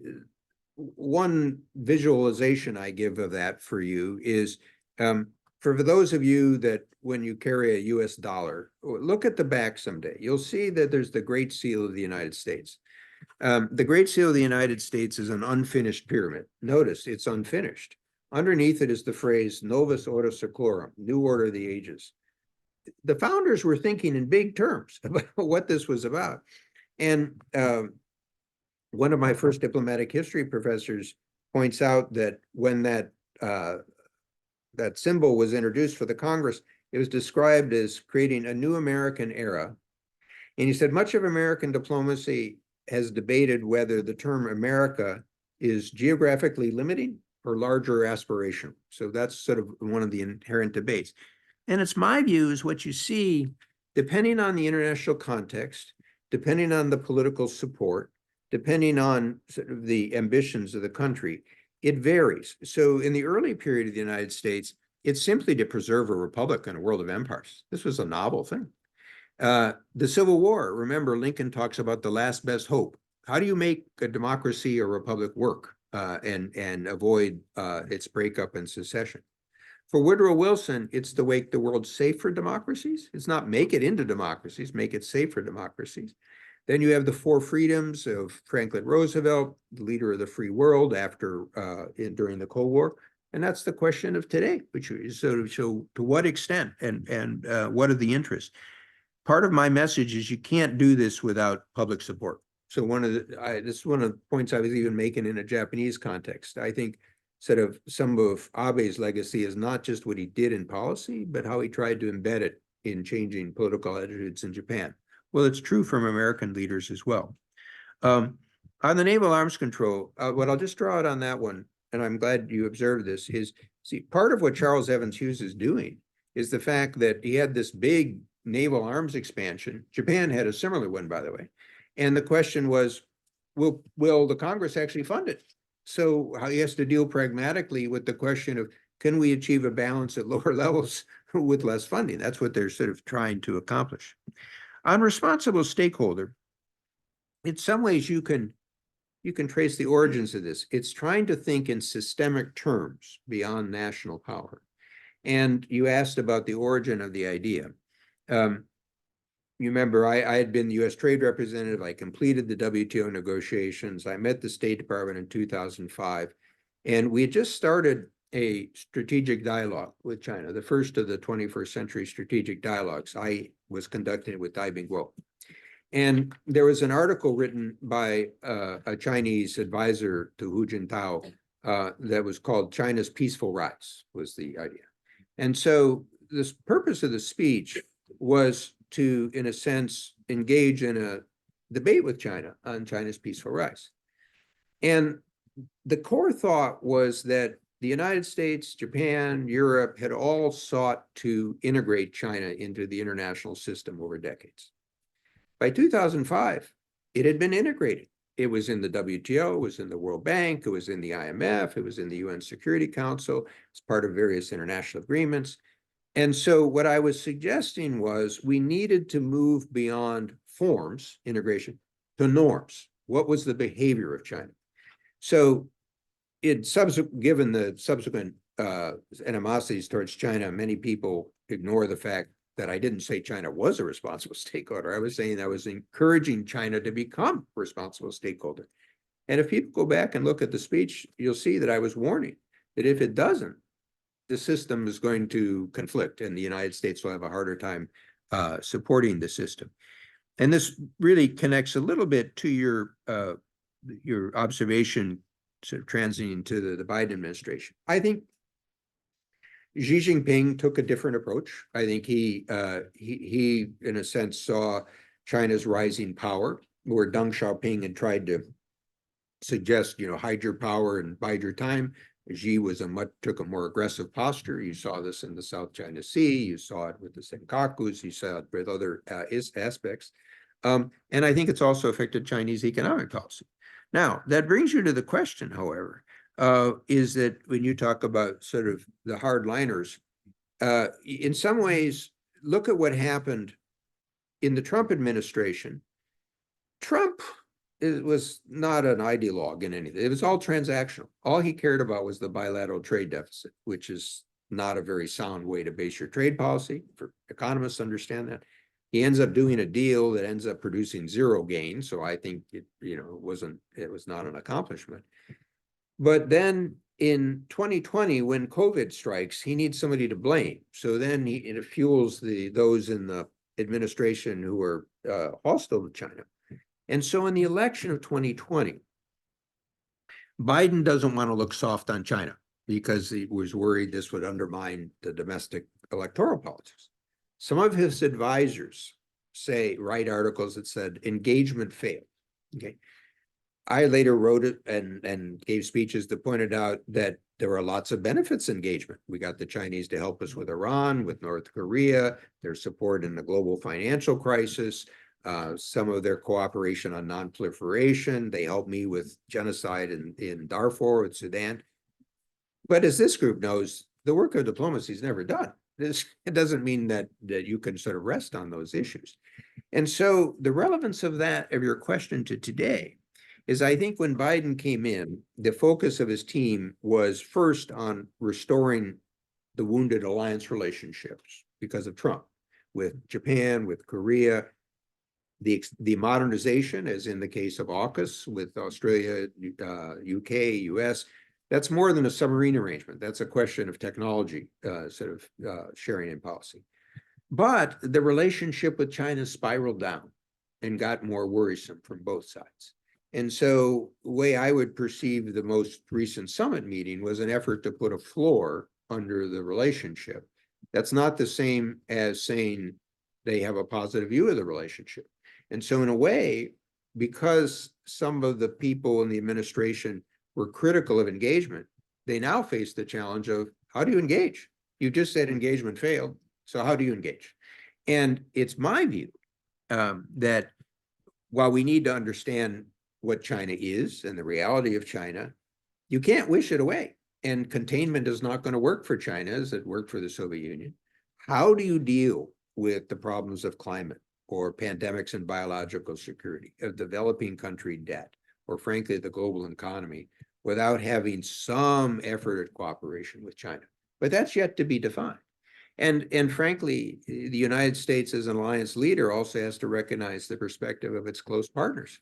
one visualization I give of that for you is for those of you that when you carry a US dollar, look at the back someday, you'll see that there's the Great Seal of the United States. The Great Seal of the United States is an unfinished pyramid. Notice it's unfinished. Underneath it is the phrase Novus Ordo Seclorum, New Order of the Ages. The founders were thinking in big terms about what this was about. And one of my first diplomatic history professors points out that when that symbol was introduced for the Congress, it was described as creating a new American era. And he said much of American diplomacy has debated whether the term America is geographically limiting or larger aspirational. So that's sort of one of the inherent debates. And it's my view is what you see, depending on the international context, depending on the political support, depending on sort of the ambitions of the country, it varies. So in the early period of the United States, it's simply to preserve a republic in a world of empires. This was a novel thing. The Civil War, remember, Lincoln talks about the last best hope. How do you make a democracy or republic work and avoid its breakup and secession? For Woodrow Wilson, it's to make the world safe for democracies. It's not make it into democracies, make it safe for democracies. Then you have the four freedoms of Franklin Roosevelt, the leader of the free world during the Cold War. And that's the question of today, which is so to what extent and what are the interests? Part of my message is you can't do this without public support. So this is one of the points I was even making in a Japanese context. I think sort of some of Abe's legacy is not just what he did in policy, but how he tried to embed it in changing political attitudes in Japan. Well, it's true from American leaders as well. On the naval arms control, what I'll just draw out on that one, and I'm glad you observed this, is see, part of what Charles Evans Hughes is doing is the fact that he had this big naval arms expansion. Japan had a similar one, by the way. And the question was, will the Congress actually fund it? So he has to deal pragmatically with the question of, can we achieve a balance at lower levels with less funding? That's what they're sort of trying to accomplish. On responsible stakeholder, in some ways you can trace the origins of this. It's trying to think in systemic terms beyond national power. And you asked about the origin of the idea. You remember I had been the US trade representative. I completed the WTO negotiations. I met the State Department in 2005. And we had just started a strategic dialogue with China, the first of the 21st century strategic dialogues. I was conducting it with Dai Bingguo. And there was an article written by a Chinese advisor to Hu Jintao that was called China's Peaceful Rise, was the idea. And so this purpose of the speech was to, in a sense, engage in a debate with China on China's peaceful rise. And the core thought was that the United States, Japan, Europe had all sought to integrate China into the international system over decades. By 2005, it had been integrated. It was in the WTO, it was in the World Bank, it was in the IMF, it was in the UN Security Council, it's part of various international agreements. And so what I was suggesting was we needed to move beyond forms, integration, to norms. What was the behavior of China? So given the subsequent animosities towards China, many people ignore the fact that I didn't say China was a responsible stakeholder. I was saying I was encouraging China to become a responsible stakeholder. And if people go back and look at the speech, you'll see that I was warning that if it doesn't, the system is going to conflict and the United States will have a harder time supporting the system. And this really connects a little bit to your observation sort of transiting to the Biden administration. I think Xi Jinping took a different approach. I think he in a sense saw China's rising power, where Deng Xiaoping had tried to suggest, hide your power and bide your time. Xi took a more aggressive posture. You saw this in the South China Sea. You saw it with the Senkakus. You saw it with other aspects. And I think it's also affected Chinese economic policy. Now, that brings you to the question, however, is that when you talk about sort of the hardliners, in some ways, look at what happened in the Trump administration. Trump was not an ideologue in anything. It was all transactional. All he cared about was the bilateral trade deficit, which is not a very sound way to base your trade policy. For economists understand that. He ends up doing a deal that ends up producing zero gain. So I think it was not an accomplishment. But then in 2020, when COVID strikes, he needs somebody to blame. So then it fuels those in the administration who are hostile to China. And so in the election of 2020, Biden doesn't want to look soft on China because he was worried this would undermine the domestic electoral politics. Some of his advisors write articles that said engagement failed. Okay. I later wrote it and gave speeches that pointed out that there were lots of benefits engagement. We got the Chinese to help us with Iran, with North Korea, their support in the global financial crisis, some of their cooperation on non-proliferation. They helped me with genocide in Darfur and Sudan. But as this group knows, the work of diplomacy is never done. It doesn't mean that you can sort of rest on those issues. And so the relevance of your question to today is, I think when Biden came in, the focus of his team was first on restoring the wounded alliance relationships because of Trump, with Japan, with Korea, the modernization, as in the case of AUKUS with Australia, UK, US. That's more than a submarine arrangement. That's a question of technology, sharing in policy. But the relationship with China spiraled down and got more worrisome from both sides. And so the way I would perceive the most recent summit meeting was an effort to put a floor under the relationship. That's not the same as saying they have a positive view of the relationship. And so in a way, because some of the people in the administration were critical of engagement, they now face the challenge of, how do you engage? You just said engagement failed, so how do you engage? And it's my view that while we need to understand what China is and the reality of China, you can't wish it away. And containment is not going to work for China as it worked for the Soviet Union. How do you deal with the problems of climate or pandemics and biological security, of developing country debt, or frankly, the global economy, without having some effort at cooperation with China? But that's yet to be defined. And frankly, the United States as an alliance leader also has to recognize the perspective of its close partners.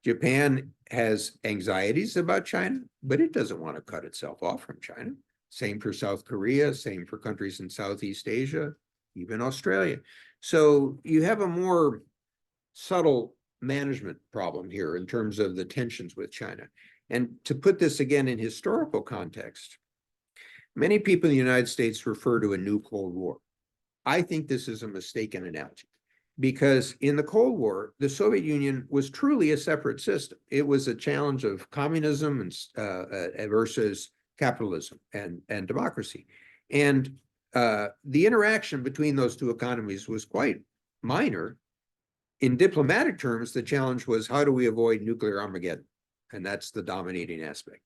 Japan has anxieties about China, but it doesn't want to cut itself off from China. Same for South Korea, same for countries in Southeast Asia, even Australia. So you have a more subtle management problem here in terms of the tensions with China. And to put this again in historical context, many people in the United States refer to a new Cold War. I think this is a mistaken analogy, because in the Cold War, the Soviet Union was truly a separate system. It was a challenge of communism and versus capitalism and democracy. And the interaction between those two economies was quite minor. In diplomatic terms, the challenge was, how do we avoid nuclear Armageddon? And that's the dominating aspect.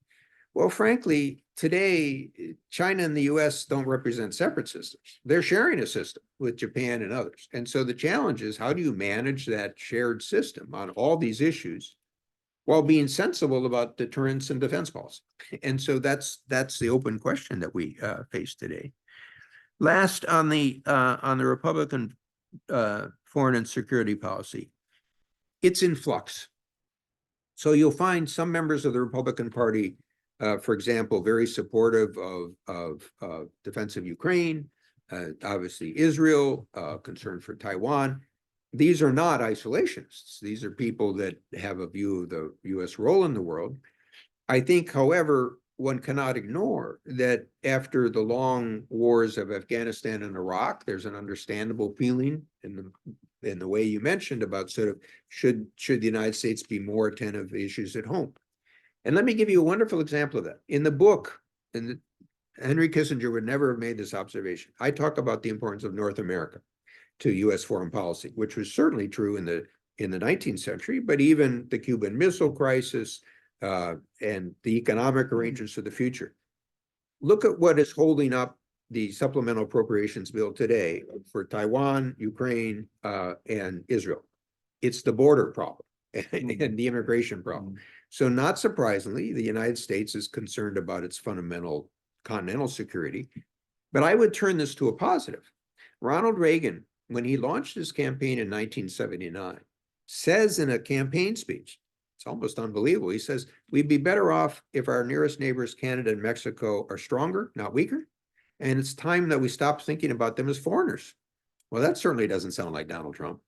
Well, frankly, today, China and the US don't represent separate systems. They're sharing a system with Japan and others. And so the challenge is, how do you manage that shared system on all these issues while being sensible about deterrence and defense policy? And so that's the open question that we face today. Last, on the Republican foreign and security policy, it's in flux. So you'll find some members of the Republican Party, for example, very supportive of defense of Ukraine, obviously Israel, concern for Taiwan. These are not isolationists. These are people that have a view of the US role in the world. I think, however, one cannot ignore that after the long wars of Afghanistan and Iraq, there's an understandable feeling in the way you mentioned about sort of should the United States be more attentive to issues at home. And let me give you a wonderful example of that. In the book, Henry Kissinger would never have made this observation. I talk about the importance of North America to US foreign policy, which was certainly true in the 19th century, but even the Cuban Missile Crisis, and the economic arrangements of the future. Look at what is holding up the supplemental appropriations bill today for Taiwan, Ukraine, and Israel. It's the border problem and the immigration problem. So not surprisingly, the United States is concerned about its fundamental continental security. But I would turn this to a positive. Ronald Reagan, when he launched his campaign in 1979, says in a campaign speech, it's almost unbelievable. He says, we'd be better off if our nearest neighbors, Canada and Mexico, are stronger, not weaker. And it's time that we stop thinking about them as foreigners. Well, that certainly doesn't sound like Donald Trump.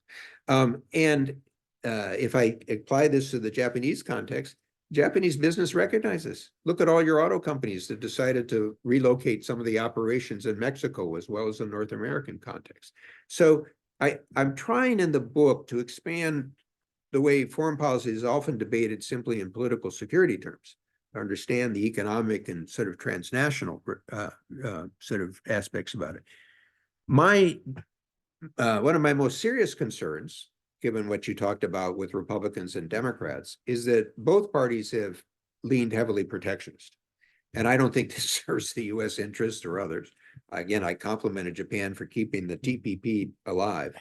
And if I apply this to the Japanese context, Japanese business recognizes. Look at all your auto companies that decided to relocate some of the operations in Mexico as well as the North American context. So I'm trying in the book to expand the way foreign policy is often debated simply in political security terms, to understand the economic and sort of transnational sort of aspects about it. One of my most serious concerns, given what you talked about with Republicans and Democrats, is that both parties have leaned heavily protectionist. And I don't think this serves the US interest or others. Again, I complimented Japan for keeping the TPP alive.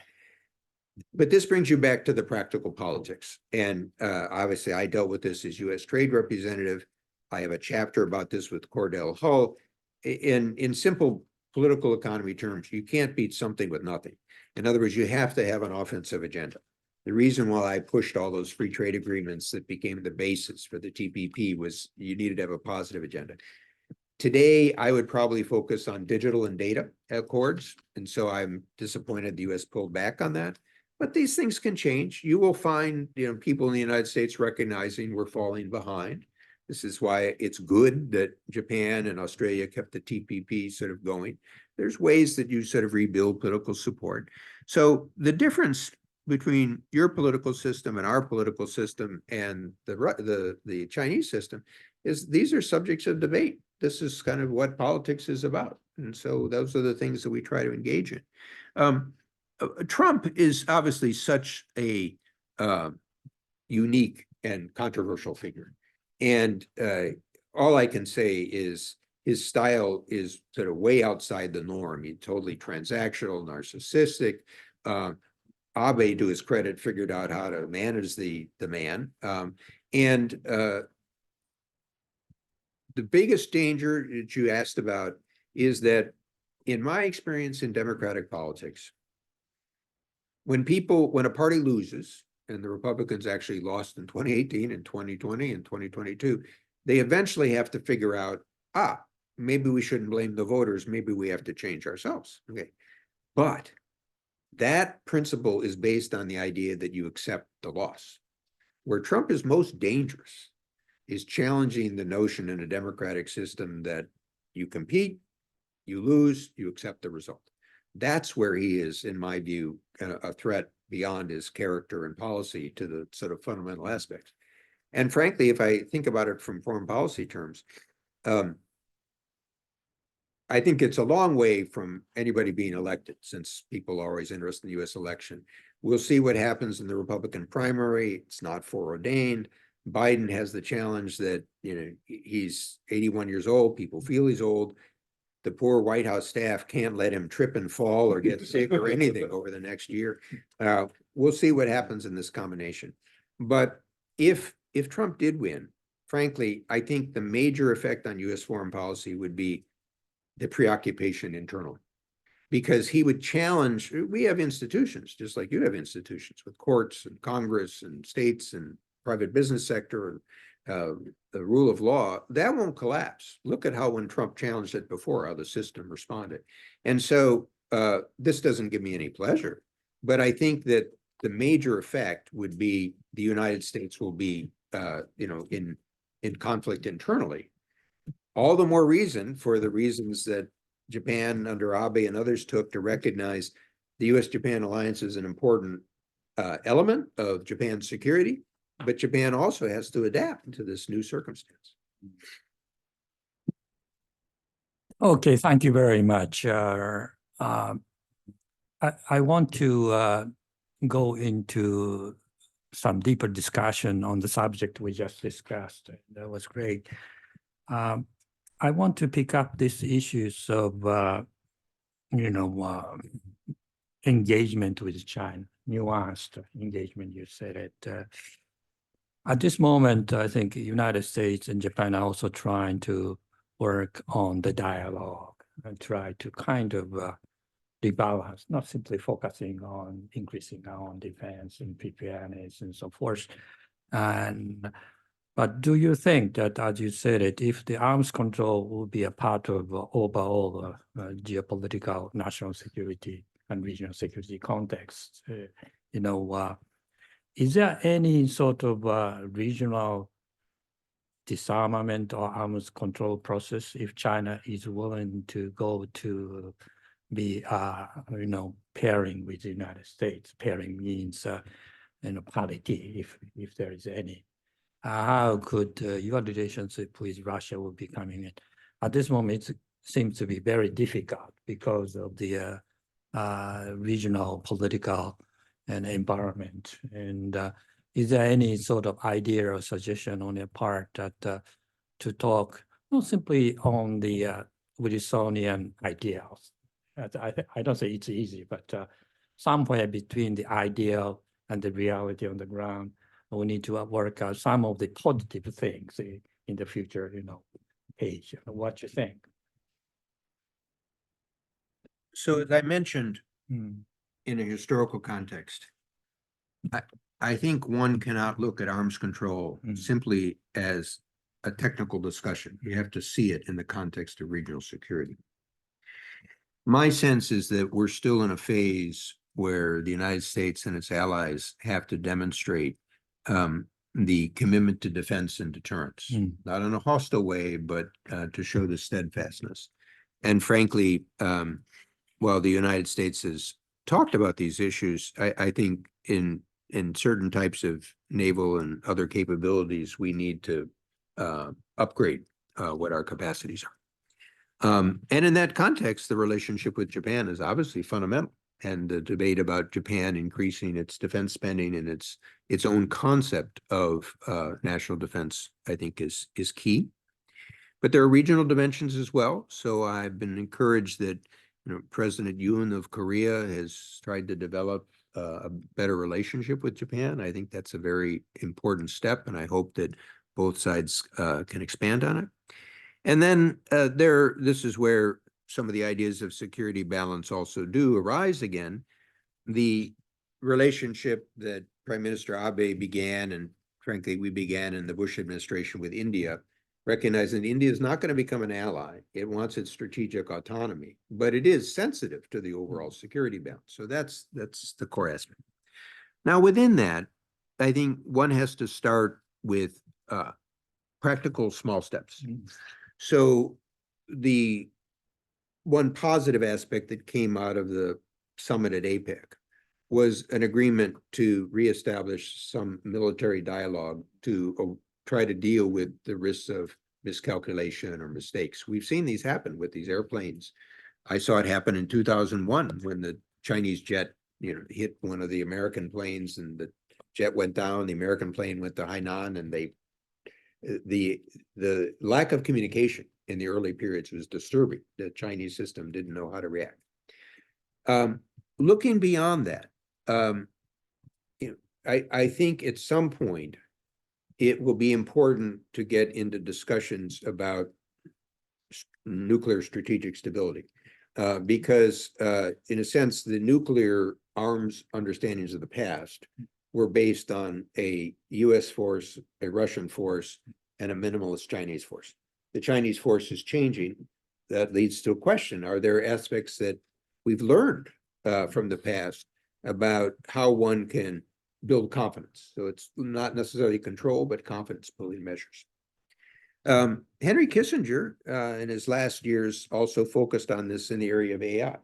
But this brings you back to the practical politics. And obviously, I dealt with this as US trade representative. I have a chapter about this with Cordell Hull. In simple political economy terms, you can't beat something with nothing. In other words, you have to have an offensive agenda. The reason why I pushed all those free trade agreements that became the basis for the TPP was you needed to have a positive agenda. Today, I would probably focus on digital and data accords. And so I'm disappointed the US pulled back on that. But these things can change. You will find, people in the United States recognizing we're falling behind. This is why it's good that Japan and Australia kept the TPP sort of going. There's ways that you sort of rebuild political support. So the difference between your political system and our political system and the Chinese system is these are subjects of debate. This is kind of what politics is about. And so those are the things that we try to engage in. Trump is obviously such a unique and controversial figure. And all I can say is his style is sort of way outside the norm. He's totally transactional, narcissistic. Abe, to his credit, figured out how to manage the man. The biggest danger that you asked about is that, in my experience in democratic politics, when a party loses, and the Republicans actually lost in 2018 and 2020 and 2022, they eventually have to figure out, maybe we shouldn't blame the voters, maybe we have to change ourselves. Okay, but that principle is based on the idea that you accept the loss. Where Trump is most dangerous is challenging the notion in a democratic system that you compete, you lose, you accept the result. That's where he is, in my view, a threat beyond his character and policy to the sort of fundamental aspects. And frankly, if I think about it from foreign policy terms, I think it's a long way from anybody being elected, since people are always interested in the US election. We'll see what happens in the Republican primary. It's not foreordained. Biden has the challenge that, he's 81 years old. People feel he's old. The poor White House staff can't let him trip and fall or get sick or anything over the next year. We'll see what happens in this combination. But if Trump did win, frankly, I think the major effect on US foreign policy would be the preoccupation internally, because he would challenge. We have institutions, just like you have institutions, with courts and Congress and states and private business sector and the rule of law. That won't collapse. Look at how, when Trump challenged it before, how the system responded. And so this doesn't give me any pleasure, but I think that the major effect would be the United States will be in conflict internally. All the more reason, for the reasons that Japan under Abe and others took, to recognize the US-Japan alliance is an important element of Japan's security, but Japan also has to adapt to this new circumstance. Okay, thank you very much. I want to go into some deeper discussion on the subject we just discussed. That was great. I want to pick up these issues of, engagement with China, nuanced engagement, you said it. At this moment, I think the United States and Japan are also trying to work on the dialogue and try to kind of rebalance, not simply focusing on increasing our own defense and preparedness and so forth. But do you think that, as you said it, if the arms control will be a part of overall geopolitical national security and regional security context, is there any sort of regional disarmament or arms control process if China is willing to go to be, pairing with the United States? Pairing means, parity, if there is any. How could your relationship with Russia will be coming in? At this moment, it seems to be very difficult because of the regional political and environment. And is there any sort of idea or suggestion on your part that to talk not simply on the Wilsonian ideals? I don't say it's easy, but somewhere between the ideal and the reality on the ground, we need to work out some of the positive things in the future, page. What you think? So as I mentioned, in a historical context, I think one cannot look at arms control simply as a technical discussion. You have to see it in the context of regional security. My sense is that we're still in a phase where the United States and its allies have to demonstrate the commitment to defense and deterrence, not in a hostile way, but to show the steadfastness. And frankly, while the United States has talked about these issues, I think in certain types of naval and other capabilities, we need to upgrade what our capacities are. And in that context, the relationship with Japan is obviously fundamental. And the debate about Japan increasing its defense spending and its own concept of national defense, I think, is key. But there are regional dimensions as well. So I've been encouraged that President Yoon of Korea has tried to develop a better relationship with Japan. I think that's a very important step, and I hope that both sides can expand on it. And then this is where some of the ideas of security balance also do arise again. The relationship that Prime Minister Abe began, and frankly, we began in the Bush administration with India, recognizing India is not going to become an ally. It wants its strategic autonomy, but it is sensitive to the overall security balance. So that's the core aspect. Now, within that, I think one has to start with practical small steps. So the one positive aspect that came out of the summit at APEC was an agreement to reestablish some military dialogue to try to deal with the risks of miscalculation or mistakes. We've seen these happen with these airplanes. I saw it happen in 2001 when the Chinese jet, hit one of the American planes and the jet went down. The American plane went to Hainan, and the lack of communication in the early periods was disturbing. The Chinese system didn't know how to react. Looking beyond that, I think at some point it will be important to get into discussions about nuclear strategic stability, because in a sense, the nuclear arms understandings of the past were based on a US force, a Russian force, and a minimalist Chinese force. The Chinese force is changing. That leads to a question. Are there aspects that we've learned from the past about how one can build confidence? So it's not necessarily control, but confidence building measures. Henry Kissinger in his last years also focused on this in the area of AI.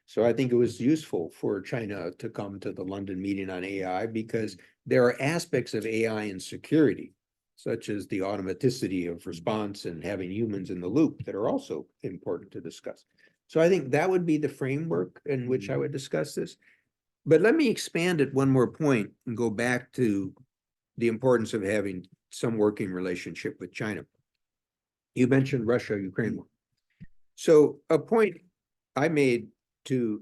So I think it was useful for China to come to the London meeting on AI, because there are aspects of AI in security, such as the automaticity of response and having humans in the loop, that are also important to discuss. So I think that would be the framework in which I would discuss this. But let me expand at one more point and go back to the importance of having some working relationship with China. You mentioned Russia-Ukraine war. So a point I made to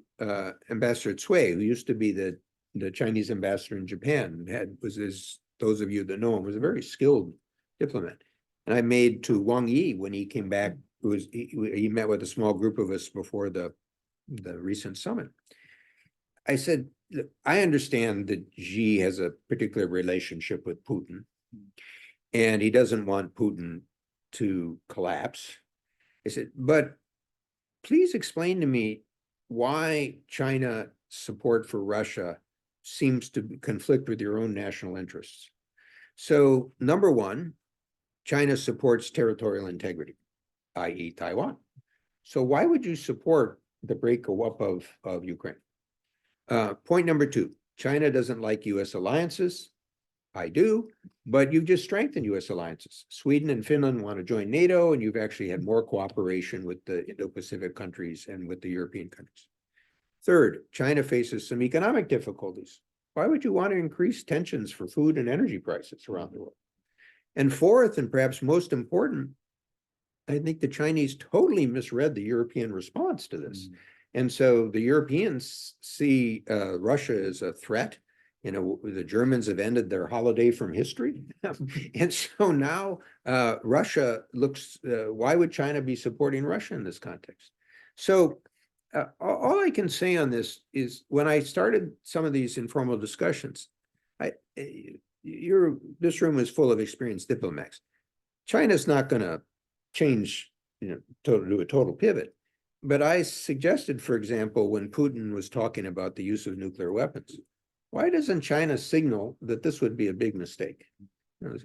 Ambassador Cui, who used to be the Chinese ambassador in Japan, as those of you that know him, was a very skilled diplomat. And I made to Wang Yi when he came back, he met with a small group of us before the recent summit. I said, look, I understand that Xi has a particular relationship with Putin, and he doesn't want Putin to collapse. I said, but please explain to me why China's support for Russia seems to conflict with your own national interests. So number one, China supports territorial integrity, i.e. Taiwan. So why would you support the breakup of Ukraine? Point number two, China doesn't like US alliances. I do, but you've just strengthened US alliances. Sweden and Finland want to join NATO, and you've actually had more cooperation with the Indo-Pacific countries and with the European countries. Third, China faces some economic difficulties. Why would you want to increase tensions for food and energy prices around the world? And fourth, and perhaps most important, I think the Chinese totally misread the European response to this. And so the Europeans see Russia as a threat. You know, the Germans have ended their holiday from history. And so now Russia looks, why would China be supporting Russia in this context? So all I can say on this is when I started some of these informal discussions, this room is full of experienced diplomats. China's not going to change, do a total pivot. But I suggested, for example, when Putin was talking about the use of nuclear weapons, why doesn't China signal that this would be a big mistake?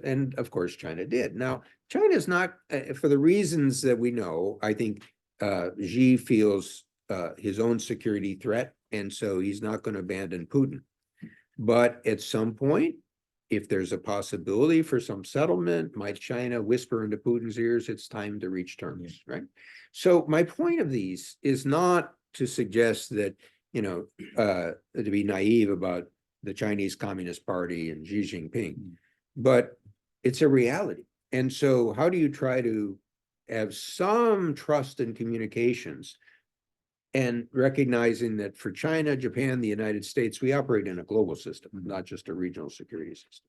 And of course, China did. Now, China's not, for the reasons that we know, I think Xi feels his own security threat, and so he's not going to abandon Putin. But at some point, if there's a possibility for some settlement, might China whisper into Putin's ears, it's time to reach terms, right? So my point of these is not to suggest that, to be naive about the Chinese Communist Party and Xi Jinping, but it's a reality. And so how do you try to have some trust in communications and recognizing that for China, Japan, the United States, we operate in a global system, not just a regional security system.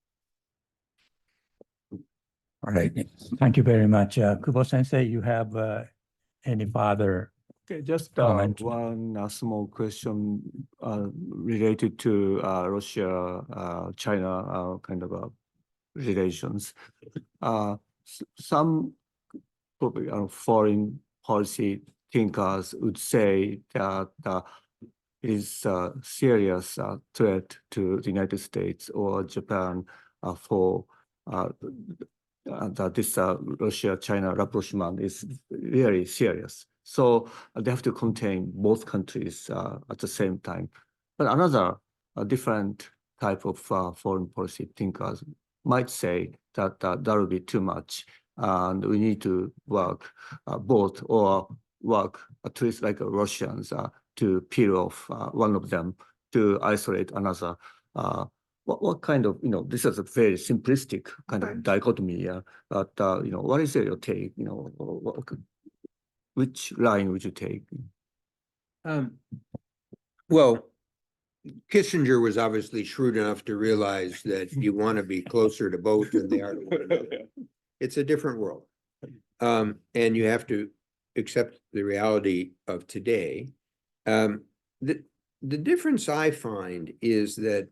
All right. Thank you very much. Kubo Sensei, you have any further just comment? one small question related to Russia, China kind of relations. Some probably foreign policy thinkers would say that it is a serious threat to the United States or Japan for that this Russia-China rapprochement is really serious. So they have to contain both countries at the same time. But another different type of foreign policy thinkers might say that that will be too much, and we need to work both, or work at least like Russians to peel off one of them to isolate another. What kind of, this is a very simplistic kind of dichotomy, but, what is your take, which line would you take? Well, Kissinger was obviously shrewd enough to realize that you want to be closer to both than they are to one another. It's a different world. And you have to accept the reality of today. The difference I find is that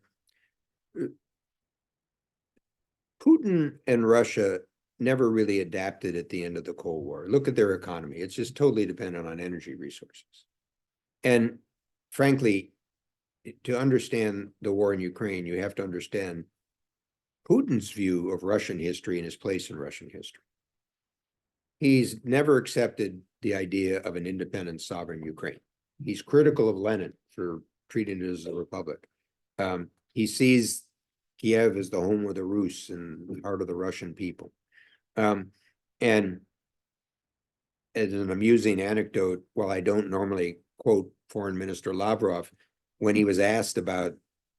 Putin and Russia never really adapted at the end of the Cold War. Look at their economy. It's just totally dependent on energy resources. And frankly, to understand the war in Ukraine, you have to understand Putin's view of Russian history and his place in Russian history. He's never accepted the idea of an independent sovereign Ukraine. He's critical of Lenin for treating it as a republic. He sees Kiev as the home of the Rus and the heart of the Russian people. And as an amusing anecdote, while I don't normally quote Foreign Minister Lavrov, when he was asked about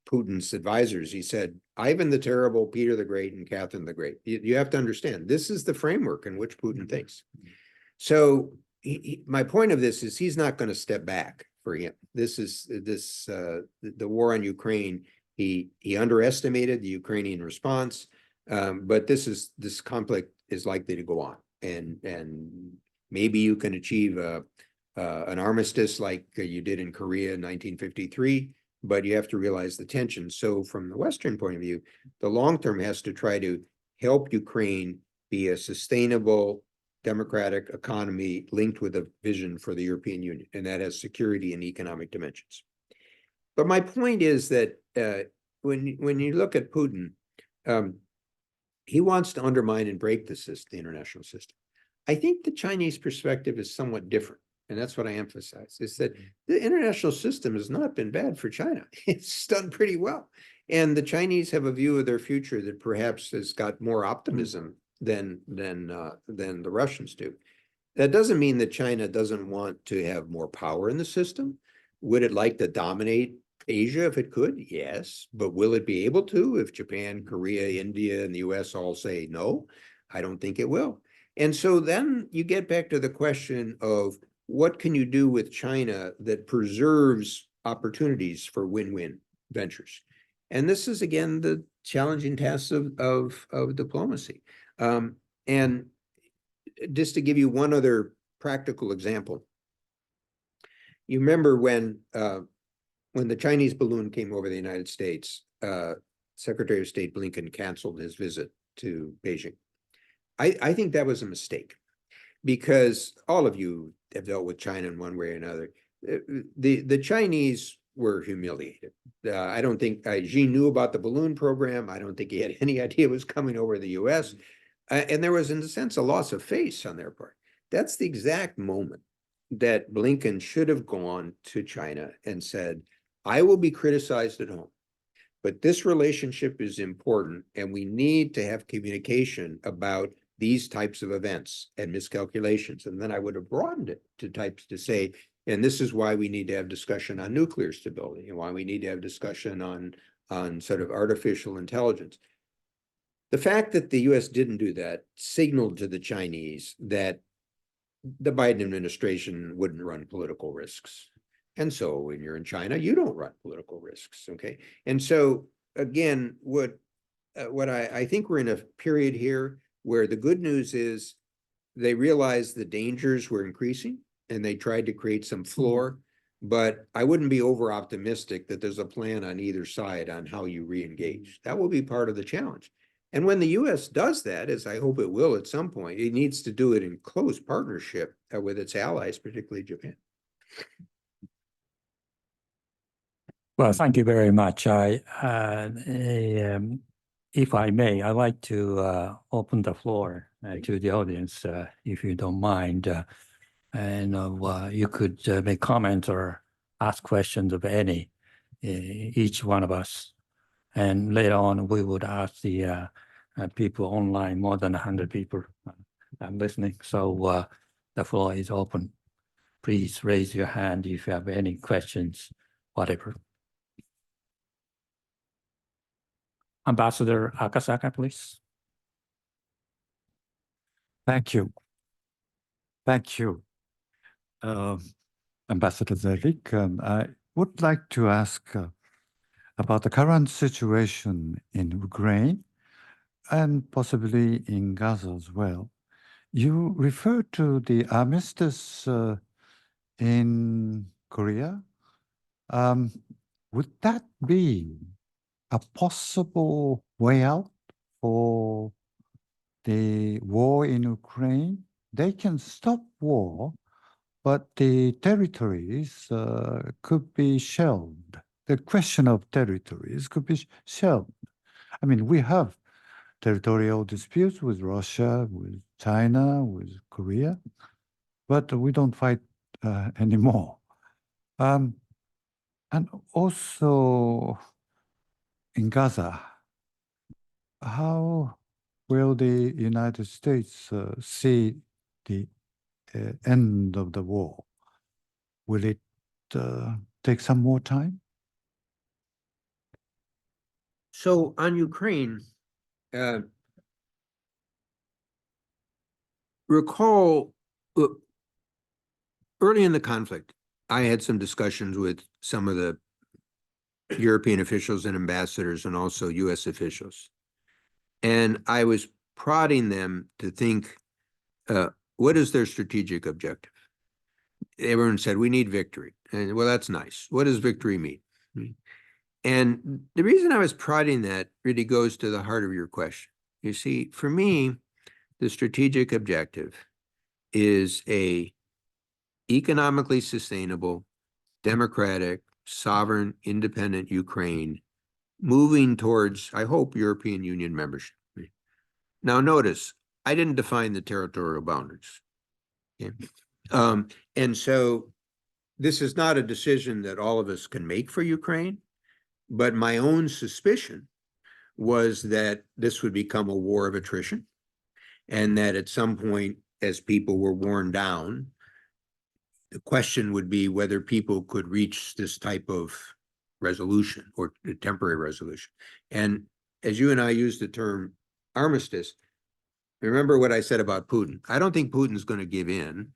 Putin's advisors, he said, Ivan the Terrible, Peter the Great, and Catherine the Great. You have to understand, this is the framework in which Putin thinks. So my point of this is he's not going to step back for him. The war on Ukraine, he underestimated the Ukrainian response, but this conflict is likely to go on, and maybe you can achieve an armistice like you did in Korea in 1953, but you have to realize the tension. So from the Western point of view, the long term has to try to help Ukraine be a sustainable democratic economy linked with a vision for the European Union, and that has security and economic dimensions. But my point is that when you look at Putin, he wants to undermine and break the international system. I think the Chinese perspective is somewhat different. And that's what I emphasize, is that the international system has not been bad for China. It's done pretty well. And the Chinese have a view of their future that perhaps has got more optimism than the Russians do. That doesn't mean that China doesn't want to have more power in the system. Would it like to dominate Asia if it could? Yes. But will it be able to if Japan, Korea, India, and the US all say no? I don't think it will. And so then you get back to the question of what can you do with China that preserves opportunities for win-win ventures? And this is, again, the challenging task of diplomacy. And just to give you one other practical example, you remember when the Chinese balloon came over the United States, Secretary of State Blinken canceled his visit to Beijing. I think that was a mistake, because all of you have dealt with China in one way or another. The Chinese were humiliated. I don't think Xi knew about the balloon program. I don't think he had any idea it was coming over the US. And there was, in a sense, a loss of face on their part. That's the exact moment that Blinken should have gone to China and said, I will be criticized at home, but this relationship is important, and we need to have communication about these types of events and miscalculations. And then I would have broadened it to types to say, and this is why we need to have discussion on nuclear stability, and why we need to have discussion on sort of artificial intelligence. The fact that the US didn't do that signaled to the Chinese that the Biden administration wouldn't run political risks. And so when you're in China, you don't run political risks, okay? And so, again, what I think we're in a period here where the good news is they realized the dangers were increasing and they tried to create some floor, but I wouldn't be over optimistic that there's a plan on either side on how you re-engage. That will be part of the challenge. And when the US does that, as I hope it will at some point, it needs to do it in close partnership with its allies, particularly Japan. Well, thank you very much. If I may, I'd like to open the floor to the audience, if you don't mind. You could make comments or ask questions of each one of us. And later on, we would ask the people online, more than 100 people listening. So the floor is open. Please raise your hand if you have any questions, whatever. Ambassador Akasaka, please. Thank you. Thank you, Ambassador Zelik. I would like to ask about the current situation in Ukraine and possibly in Gaza as well. You referred to the armistice in Korea. Would that be a possible way out for the war in Ukraine? They can stop war, but the territories could be shelved. The question of territories could be shelved. I mean, we have territorial disputes with Russia, with China, with Korea, but we don't fight anymore. And also in Gaza, how will the United States see the end of the war? Will it take some more time? So on Ukraine, recall early in the conflict, I had some discussions with some of the European officials and ambassadors and also US officials. And I was prodding them to think, what is their strategic objective? Everyone said, we need victory. And well, that's nice. What does victory mean? And the reason I was prodding that really goes to the heart of your question. You see, for me, the strategic objective is a economically sustainable, democratic, sovereign, independent Ukraine moving towards, I hope, European Union membership. Now, notice, I didn't define the territorial boundaries. Okay? And so this is not a decision that all of us can make for Ukraine, but my own suspicion was that this would become a war of attrition, and that at some point, as people were worn down, the question would be whether people could reach this type of resolution or a temporary resolution. And as you and I use the term armistice, remember what I said about Putin. I don't think Putin's going to give in.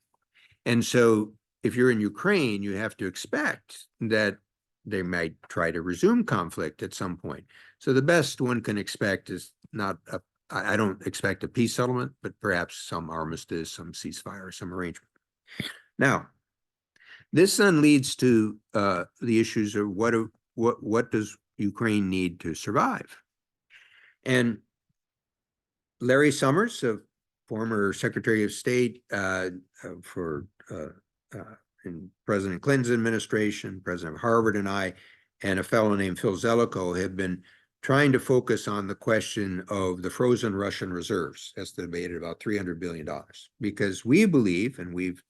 And so if you're in Ukraine, you have to expect that they might try to resume conflict at some point. So the best one can expect is not a, I don't expect a peace settlement, but perhaps some armistice, some ceasefire, some arrangement. Now, this then leads to the issues of what does Ukraine need to survive? And Larry Summers, a former Secretary of State in President Clinton's administration, President of Harvard and I, and a fellow named Phil Zelikow have been trying to focus on the question of the frozen Russian reserves, estimated about $300 billion, because we believe, and we've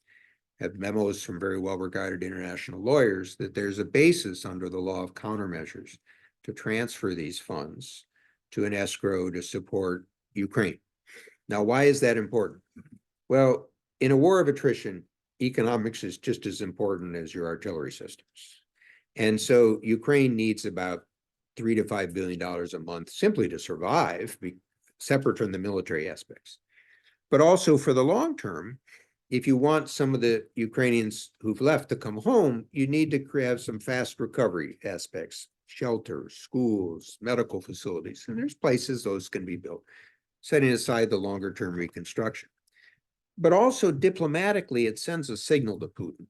have memos from very well-regarded international lawyers, that there's a basis under the law of countermeasures to transfer these funds to an escrow to support Ukraine. Now, why is that important? Well, in a war of attrition, economics is just as important as your artillery systems. And so Ukraine needs about $3 to $5 billion a month simply to survive, separate from the military aspects. But also for the long term, if you want some of the Ukrainians who've left to come home, you need to have some fast recovery aspects, shelters, schools, medical facilities, and there's places those can be built, setting aside the longer term reconstruction. But also diplomatically, it sends a signal to Putin,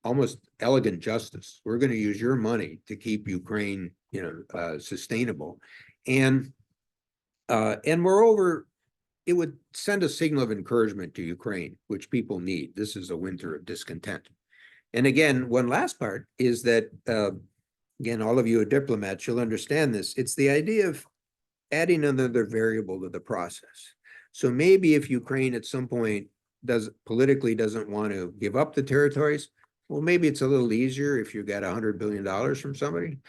almost elegant justice. We're going to use your money to keep Ukraine, sustainable. And moreover, it would send a signal of encouragement to Ukraine, which people need. This is a winter of discontent. And again, one last part is that, again, all of you are diplomats, you'll understand this. It's the idea of adding another variable to the process. So maybe if Ukraine at some point politically doesn't want to give up the territories, well, maybe it's a little easier if you got $100 billion from somebody.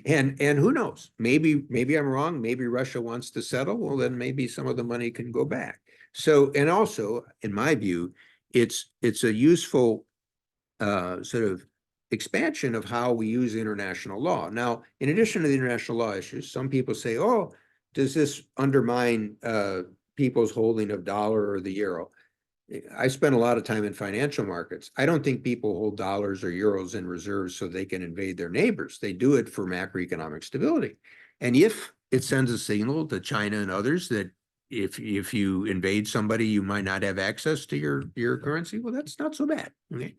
And who knows? Maybe I'm wrong. Maybe Russia wants to settle. Well, then maybe some of the money can go back. So, and also, in my view, it's a useful sort of expansion of how we use international law. Now, in addition to the international law issues, some people say, oh, does this undermine people's holding of dollar or the euro? I spent a lot of time in financial markets. I don't think people hold dollars or euros in reserves so they can invade their neighbors. They do it for macroeconomic stability. And if it sends a signal to China and others that if you invade somebody, you might not have access to your currency, well, that's not so bad. Okay.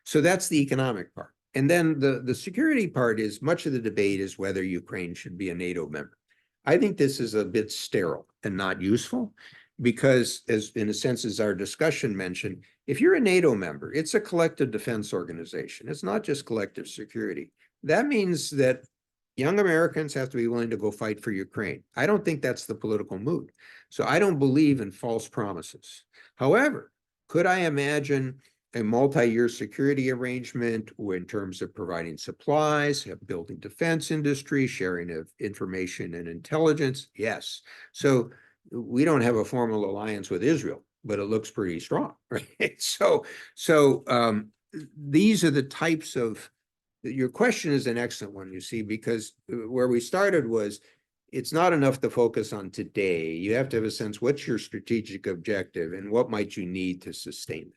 So that's the economic part. And then the security part is much of the debate is whether Ukraine should be a NATO member. I think this is a bit sterile and not useful. Because, as in a sense, as our discussion mentioned, if you're a NATO member, it's a collective defense organization. It's not just collective security. That means that young Americans have to be willing to go fight for Ukraine. I don't think that's the political mood. So I don't believe in false promises. However, could I imagine a multi-year security arrangement in terms of providing supplies, building defense industry, sharing of information and intelligence? Yes. So we don't have a formal alliance with Israel, but it looks pretty strong, right? So these are the types of, your question is an excellent one, you see, because where we started was, it's not enough to focus on today. You have to have a sense, what's your strategic objective and what might you need to sustain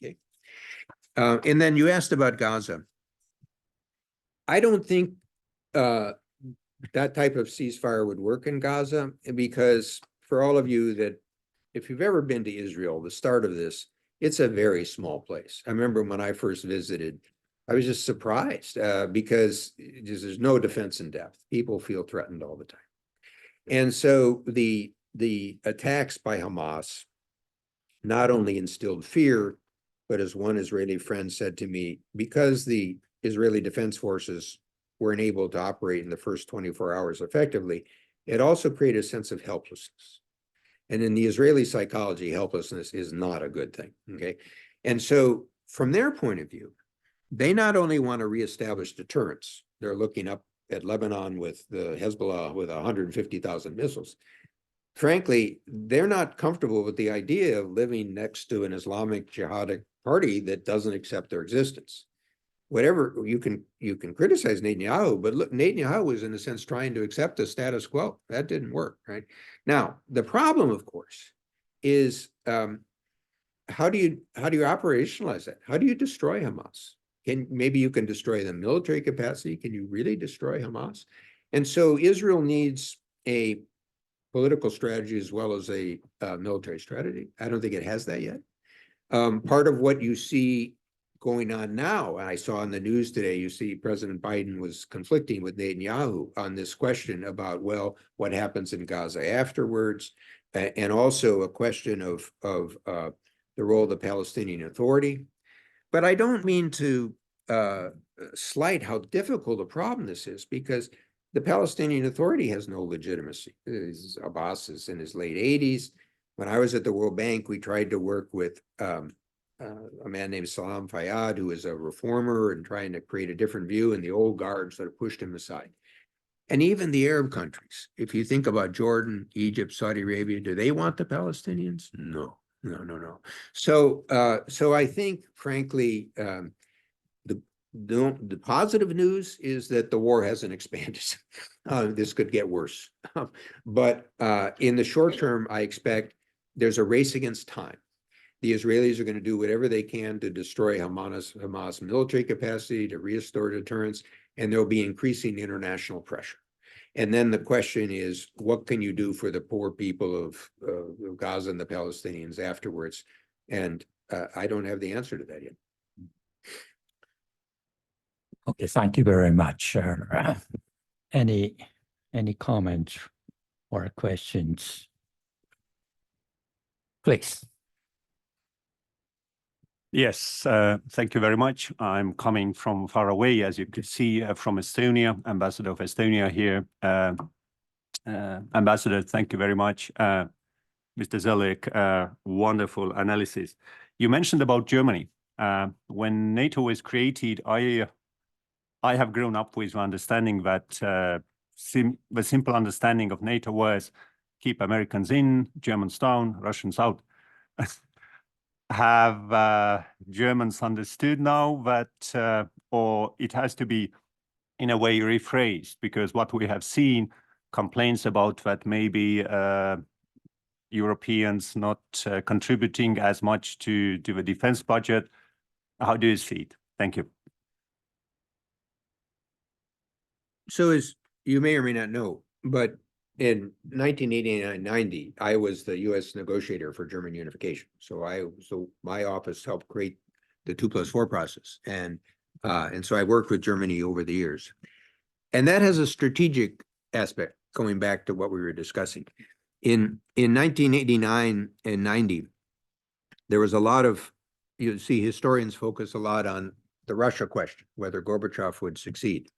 it, okay? And then you asked about Gaza. I don't think that type of ceasefire would work in Gaza because for all of you that, if you've ever been to Israel, the start of this, it's a very small place. I remember when I first visited, I was just surprised because there's no defense in depth. People feel threatened all the time. And so the attacks by Hamas not only instilled fear, but as one Israeli friend said to me, because the Israeli Defense Forces weren't able to operate in the first 24 hours effectively, it also created a sense of helplessness. And in the Israeli psychology, helplessness is not a good thing, okay? And so from their point of view, they not only want to reestablish deterrence, they're looking up at Lebanon with the Hezbollah with 150,000 missiles. Frankly, they're not comfortable with the idea of living next to an Islamic jihadic party that doesn't accept their existence. Whatever you can criticize Netanyahu, but look, Netanyahu was in a sense trying to accept the status quo. That didn't work, right? Now, the problem, of course, is how do you operationalize that? How do you destroy Hamas? Maybe you can destroy the military capacity. Can you really destroy Hamas? And so Israel needs a political strategy as well as a military strategy. I don't think it has that yet. Part of what you see going on now, and I saw in the news today, you see President Biden was conflicting with Netanyahu on this question about, well, what happens in Gaza afterwards, and also a question of the role of the Palestinian Authority. But I don't mean to slight how difficult a problem this is, because the Palestinian Authority has no legitimacy. Abbas is in his late 80s. When I was at the World Bank, we tried to work with a man named Salam Fayyad, who is a reformer and trying to create a different view, and the old guard sort of pushed him aside. And even the Arab countries, if you think about Jordan, Egypt, Saudi Arabia, do they want the Palestinians? No. So I think, frankly, the positive news is that the war hasn't expanded. This could get worse. But in the short term, I expect there's a race against time. The Israelis are going to do whatever they can to destroy Hamas military capacity, to restore deterrence, and there'll be increasing international pressure. And then the question is, what can you do for the poor people of Gaza and the Palestinians afterwards? And I don't have the answer to that yet. Okay, thank you very much. Any comments or questions? Please. Yes, thank you very much. I'm coming from far away, as you could see, from Estonia, Ambassador of Estonia here. Ambassador, thank you very much. Mr. Zelik, wonderful analysis. You mentioned about Germany. When NATO was created, I have grown up with understanding that the simple understanding of NATO was keep Americans in, Germans down, Russians out. Have Germans understood now that, or it has to be in a way rephrased, because what we have seen, complaints about that maybe Europeans not contributing as much to the defense budget. How do you see it? Thank you. So as you may or may not know, but in 1989-90, I was the U.S. negotiator for German unification. So my office helped create the 2+4 process, and so I worked with Germany over the years, and that has a strategic aspect. Going back to what we were discussing, in 1989 and 90, there was a lot of, you see, historians focus a lot on the Russia question, whether Gorbachev would succeed.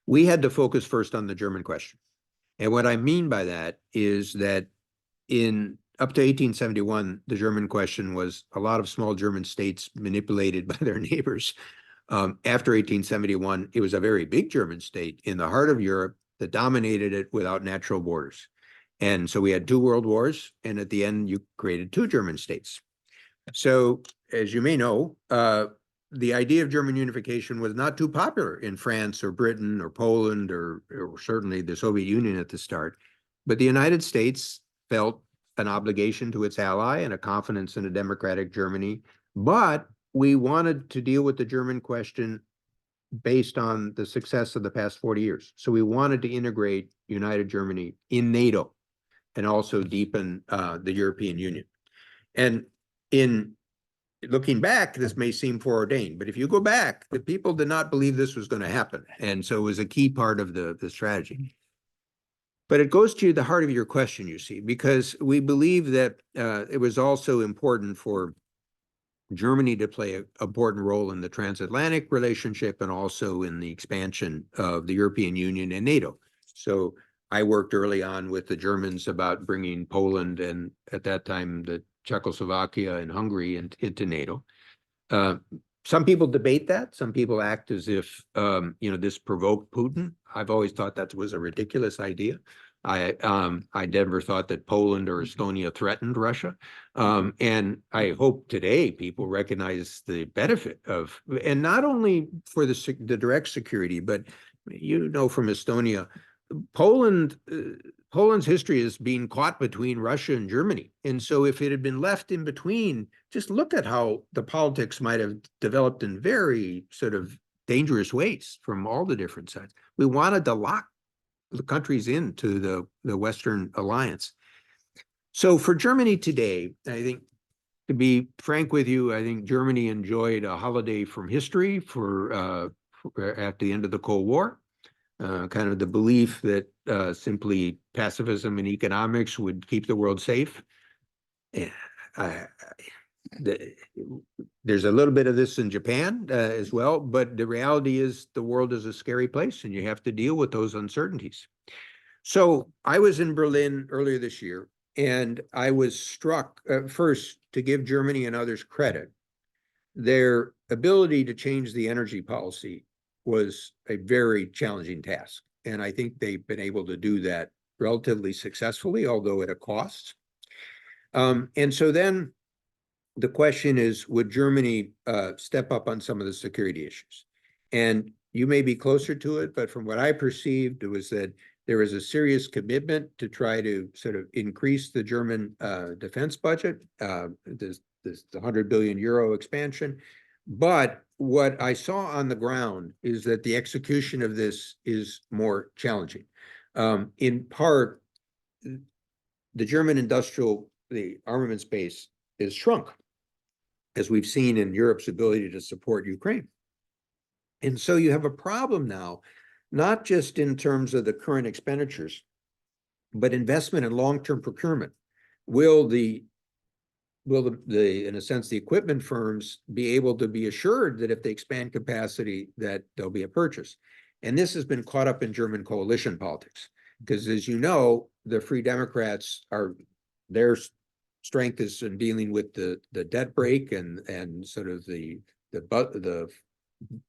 We had to focus first on the German question. And what I mean by that is that up to 1871, the German question was a lot of small German states manipulated by their neighbors. After 1871, it was a very big German state in the heart of Europe that dominated it without natural borders. And so we had 2 world wars, and at the end, you created 2 German states. So as you may know, the idea of German unification was not too popular in France or Britain or Poland or certainly the Soviet Union at the start. But the United States felt an obligation to its ally and a confidence in a democratic Germany. But we wanted to deal with the German question based on the success of the past 40 years. So we wanted to integrate United Germany in NATO and also deepen the European Union. And in looking back, this may seem foreordained, but if you go back, the people did not believe this was going to happen. And so it was a key part of the strategy. But it goes to the heart of your question, you see, because we believe that it was also important for Germany to play an important role in the transatlantic relationship and also in the expansion of the European Union and NATO. So I worked early on with the Germans about bringing Poland and at that time the Czechoslovakia and Hungary into NATO. Some people debate that. Some people act as if, this provoked Putin. I've always thought that was a ridiculous idea. I never thought that Poland or Estonia threatened Russia. And I hope today people recognize the benefit of, and not only for the direct security, but from Estonia, Poland's history is being caught between Russia and Germany. And so if it had been left in between, just look at how the politics might have developed in very sort of dangerous ways from all the different sides. We wanted to lock the countries into the Western alliance. So for Germany today, I think, to be frank with you, I think Germany enjoyed a holiday from history for at the end of the Cold War. Kind of the belief that simply pacifism and economics would keep the world safe. There's a little bit of this in Japan as well, but the reality is the world is a scary place and you have to deal with those uncertainties. So I was in Berlin earlier this year and I was struck first to give Germany and others credit. Their ability to change the energy policy was a very challenging task. And I think they've been able to do that relatively successfully, although at a cost. And so then the question is, would Germany step up on some of the security issues? And you may be closer to it, but from what I perceived, it was that there was a serious commitment to try to sort of increase the German defense budget, the 100 billion euro expansion. But what I saw on the ground is that the execution of this is more challenging. In part, the German the armaments base is shrunk, as we've seen in Europe's ability to support Ukraine. And so you have a problem now, not just in terms of the current expenditures, but investment in long-term procurement. Will in a sense, the equipment firms be able to be assured that if they expand capacity, that there'll be a purchase? And this has been caught up in German coalition politics, because as you know, the Free Democrats their strength is in dealing with the debt brake and sort of the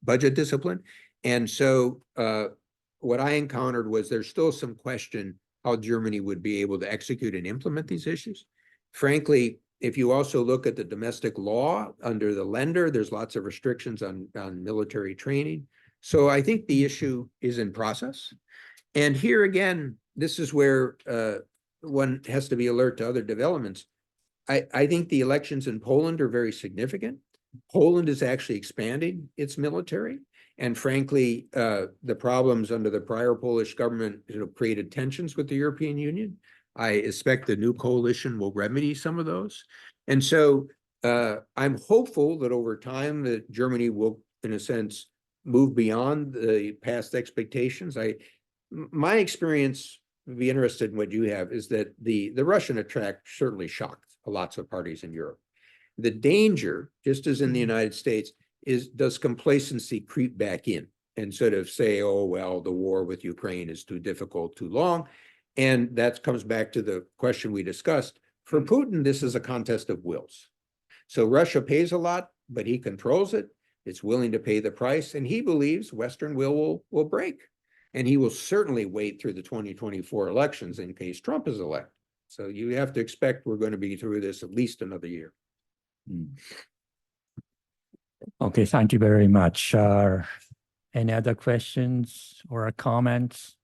budget discipline. And so what I encountered was there's still some question how Germany would be able to execute and implement these issues. Frankly, if you also look at the domestic law under the Länder, there's lots of restrictions on military training. So I think the issue is in process. And here again, this is where one has to be alert to other developments. I think the elections in Poland are very significant. Poland is actually expanding its military. And frankly, the problems under the prior Polish government created tensions with the European Union. I expect the new coalition will remedy some of those. And so I'm hopeful that over time that Germany will, in a sense, move beyond the past expectations. My experience, would be interested in what you have, is that the Russian attack certainly shocked lots of parties in Europe. The danger, just as in the United States, is does complacency creep back in and sort of say, oh, well, the war with Ukraine is too difficult, too long. And that comes back to the question we discussed. For Putin, this is a contest of wills. So Russia pays a lot, but he controls it. It's willing to pay the price. And he believes Western will break. And he will certainly wait through the 2024 elections in case Trump is elected. So you have to expect we're going to be through this at least another year. Okay, thank you very much. Any other questions or comments?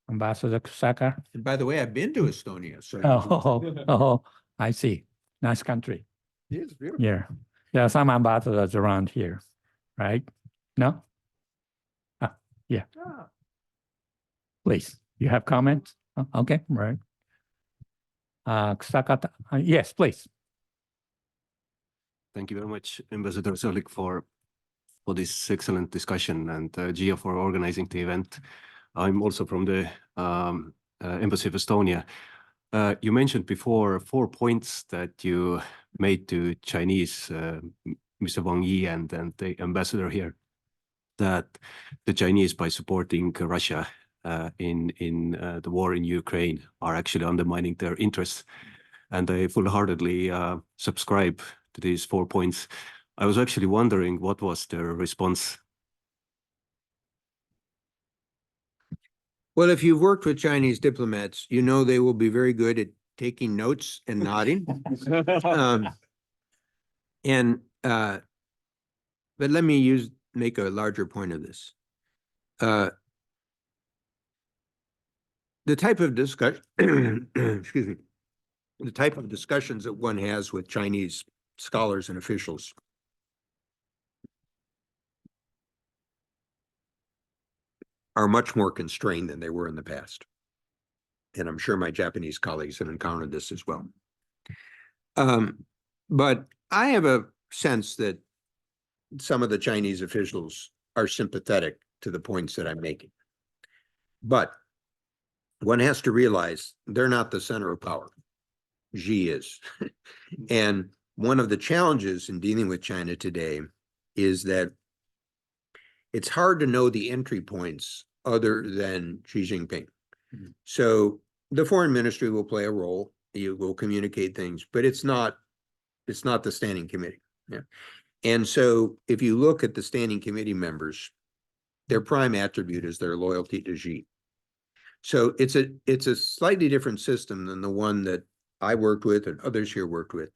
Ambassador Kusaka? And by the way, I've been to Estonia. So I see. Nice country. it's beautiful. Yeah. There are some ambassadors around here, right? No? Yeah. Please, you have comments? Okay, right. Kusaka, yes, please. Thank you very much, Ambassador Zolik, for this excellent discussion, and Jiia for organizing the event. I'm also from the Embassy of Estonia. You mentioned before 4 points that you made to Chinese, Mr. Wang Yi and the ambassador here, that the Chinese, by supporting Russia in the war in Ukraine, are actually undermining their interests. And I full-heartedly subscribe to these 4 points. I was actually wondering what was their response. Well, if you've worked with Chinese diplomats, you know they will be very good at taking notes and nodding. But let me make a larger point of this. The type of discussion, excuse me, the type of discussions that one has with Chinese scholars and officials are much more constrained than they were in the past. And I'm sure my Japanese colleagues have encountered this as well. But I have a sense that some of the Chinese officials are sympathetic to the points that I'm making. But one has to realize they're not the center of power. Xi is. And one of the challenges in dealing with China today is that it's hard to know the entry points other than Xi Jinping. So the foreign ministry will play a role. You will communicate things, but it's not the standing committee. Yeah. And so if you look at the standing committee members, their prime attribute is their loyalty to Xi. So it's a slightly different system than the one that I worked with and others here worked with.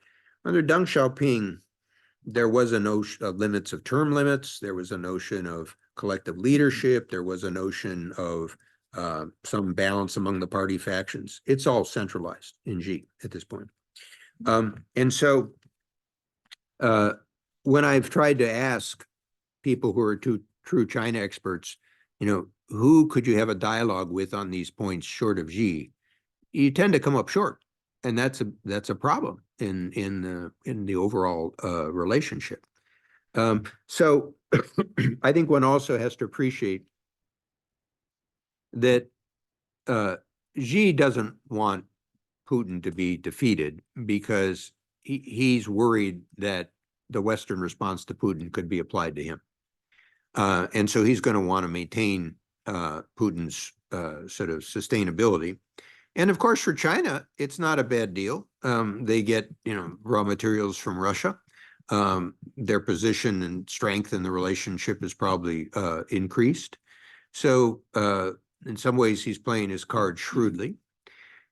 Under Deng Xiaoping, there was a notion of limits of term limits. There was a notion of collective leadership. There was a notion of some balance among the party factions. It's all centralized in Xi at this point. And so when I've tried to ask people who are true China experts, you know, who could you have a dialogue with on these points short of Xi, you tend to come up short. And that's a problem in the overall relationship. So I think one also has to appreciate that Xi doesn't want Putin to be defeated because he's worried that the Western response to Putin could be applied to him. And so he's going to want to maintain Putin's sort of sustainability. And of course, for China, it's not a bad deal. They get, raw materials from Russia. Their position and strength in the relationship is probably increased. So in some ways, he's playing his cards shrewdly.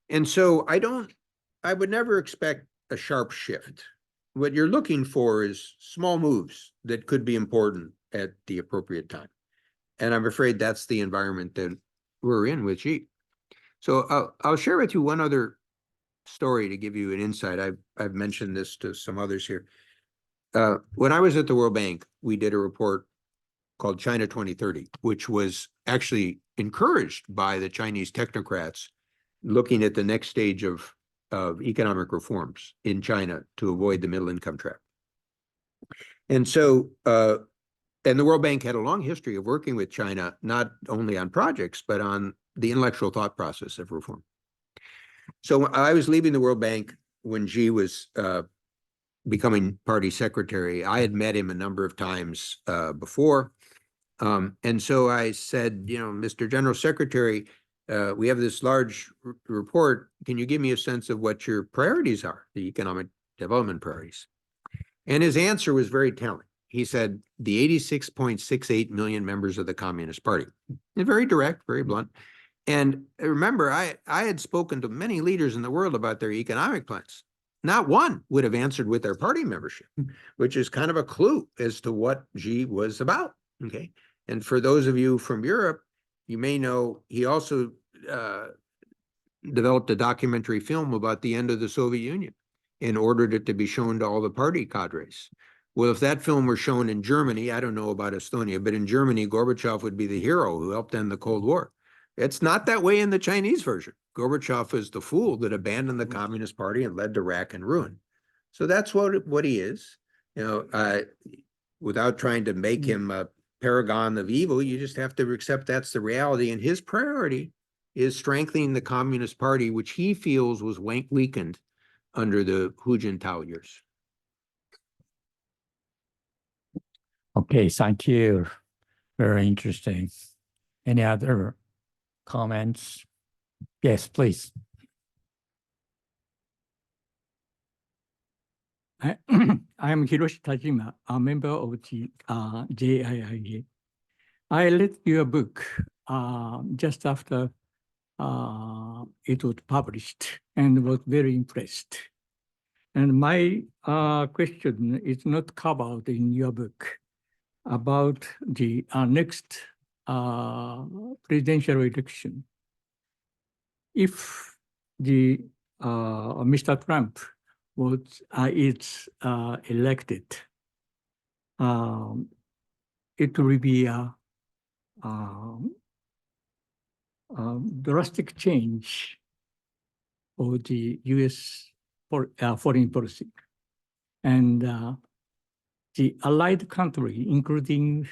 And so I would never expect a sharp shift. What you're looking for is small moves that could be important at the appropriate time. And I'm afraid that's the environment that we're in with Xi. So I'll share with you one other story to give you an insight. I've mentioned this to some others here. When I was at the World Bank, we did a report called China 2030, which was actually encouraged by the Chinese technocrats looking at the next stage of economic reforms in China to avoid the middle income trap. And so, and the World Bank had a long history of working with China, not only on projects, but on the intellectual thought process of reform. So I was leaving the World Bank when Xi was becoming party secretary. I had met him a number of times before. And so I said, Mr. General Secretary, we have this large report. Can you give me a sense of what your priorities are, the economic development priorities? And his answer was very telling. He said, the 86.68 million members of the Communist Party. And very direct, very blunt. And remember, I had spoken to many leaders in the world about their economic plans. Not one would have answered with their party membership, which is kind of a clue as to what Xi was about. Okay. And for those of you from Europe, you may know he also developed a documentary film about the end of the Soviet Union and ordered it to be shown to all the party cadres. Well, if that film were shown in Germany, I don't know about Estonia, but in Germany, Gorbachev would be the hero who helped end the Cold War. It's not that way in the Chinese version. Gorbachev is the fool that abandoned the Communist Party and led to rack and ruin. So that's what he is. Without trying to make him a paragon of evil, you just have to accept that's the reality. And his priority is strengthening the Communist Party, which he feels was weakened under the Hu Jintao years. Okay, thank you. Very interesting. Any other comments? Yes, please. I am Hiroshi Tajima, a member of the JIIA. I read your book just after it was published and was very impressed. And my question is not covered in your book about the next presidential election. If the Mr. Trump is elected, it will be a drastic change of the U.S. foreign policy. And the allied country, including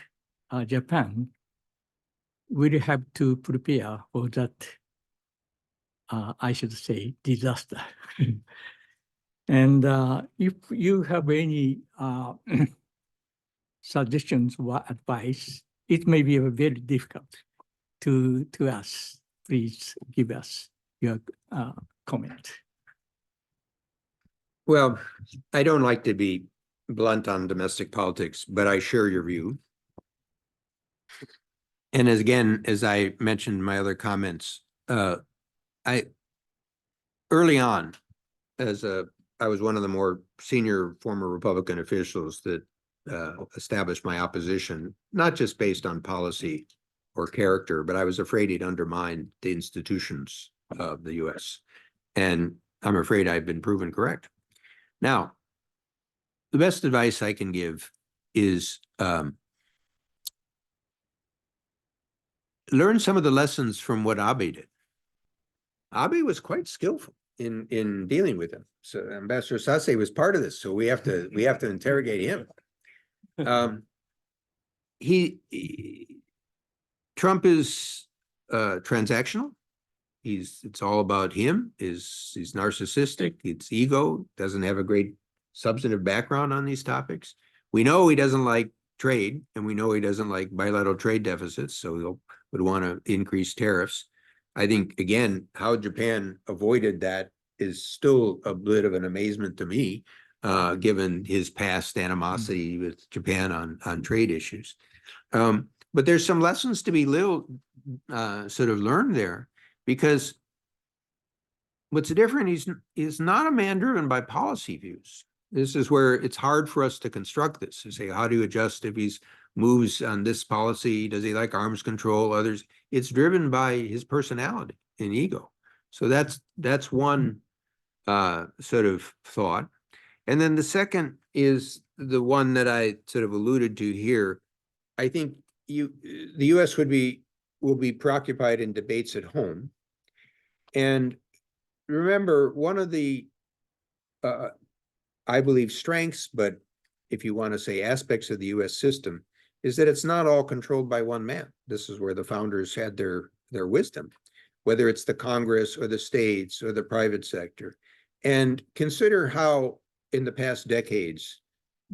Japan, will have to prepare for that, I should say, disaster. And if you have any suggestions or advice, it may be very difficult to us. Please give us your comment. Well, I don't like to be blunt on domestic politics, but I share your view. And as I mentioned in my other comments, early on, I was one of the more senior former Republican officials that established my opposition, not just based on policy or character, but I was afraid he'd undermine the institutions of the U.S. And I'm afraid I've been proven correct. Now, the best advice I can give is learn some of the lessons from what Abe did. Abe was quite skillful in dealing with him. So Ambassador Sase was part of this, so we have to interrogate him. Trump is transactional. It's all about him. He's narcissistic. It's ego. Doesn't have a great substantive background on these topics. We know he doesn't like trade, and we know he doesn't like bilateral trade deficits. So he would want to increase tariffs. I think again, how Japan avoided that is still a bit of an amazement to me, given his past animosity with Japan on trade issues. But there's some lessons to be sort of learned there, because what's different, he's not a man driven by policy views. This is where it's hard for us to construct this, to say, how do you adjust if he moves on this policy? Does he like arms control? Others? It's driven by his personality and ego. So that's one sort of thought. And then the second is the one that I sort of alluded to here. I think the U.S. will be preoccupied in debates at home. And remember, one of the, I believe, strengths, but if you want to say aspects of the U.S. system, is that it's not all controlled by one man. This is where the founders had their wisdom, whether it's the Congress or the states or the private sector. And consider how in the past decades,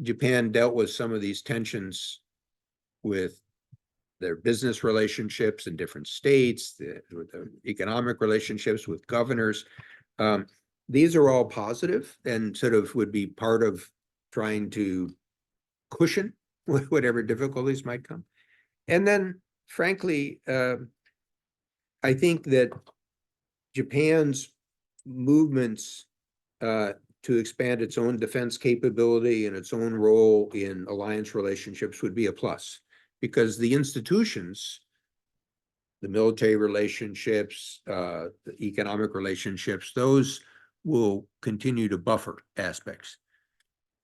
Japan dealt with some of these tensions with their business relationships in different states, with the economic relationships with governors. These are all positive and sort of would be part of trying to cushion whatever difficulties might come. And then, frankly, I think that Japan's movements to expand its own defense capability and its own role in alliance relationships would be a plus, because the institutions, the military relationships, the economic relationships, those will continue to buffer aspects.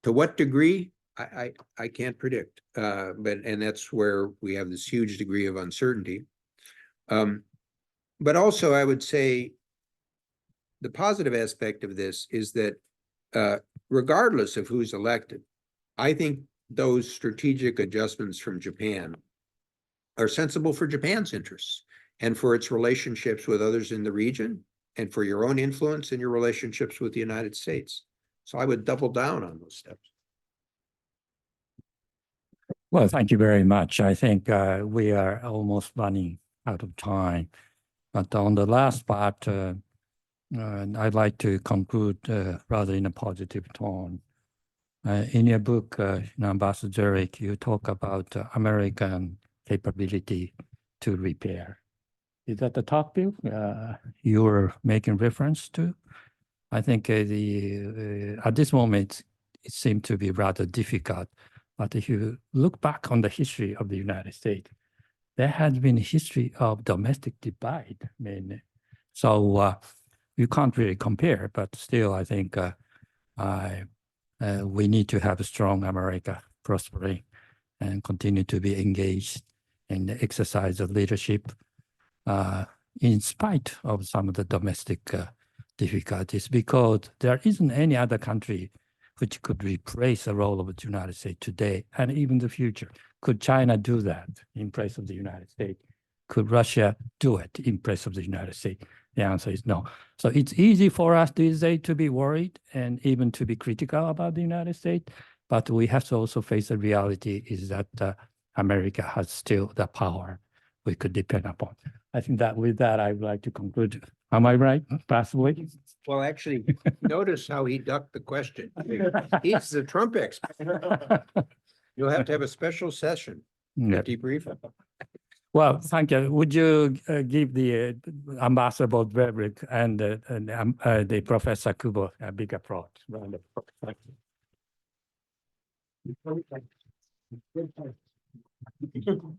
To what degree, I can't predict, and that's where we have this huge degree of uncertainty. But also, I would say the positive aspect of this is that regardless of who's elected, I think those strategic adjustments from Japan are sensible for Japan's interests. and for its relationships with others in the region, and for your own influence and your relationships with the United States. So I would double down on those steps. Well, thank you very much. I think we are almost running out of time. But on the last part, I'd like to conclude rather in a positive tone. In your book, Ambassador Eric, you talk about American capability to repair. Is that the topic you were making reference to? I think at this moment, it seemed to be rather difficult. But if you look back on the history of the United States, there has been a history of domestic divide mainly. So you can't really compare, but still, I think we need to have a strong America prospering and continue to be engaged in the exercise of leadership in spite of some of the domestic difficulties, because there isn't any other country which could replace the role of the United States today and even the future. Could China do that in place of the United States? Could Russia do it in place of the United States? The answer is no. So it's easy for us these days to be worried and even to be critical about the United States, but we have to also face the reality is that America has still the power we could depend upon. I think that with that, I would like to conclude. Am I right? Possibly? Well, actually, notice how he ducked the question. He's the Trump expert. You'll have to have a special session Yeah. to debrief it. Well, thank you. Would you give the Ambassador Broderick and the Professor Kubo a big applause? Round of applause. Thank you.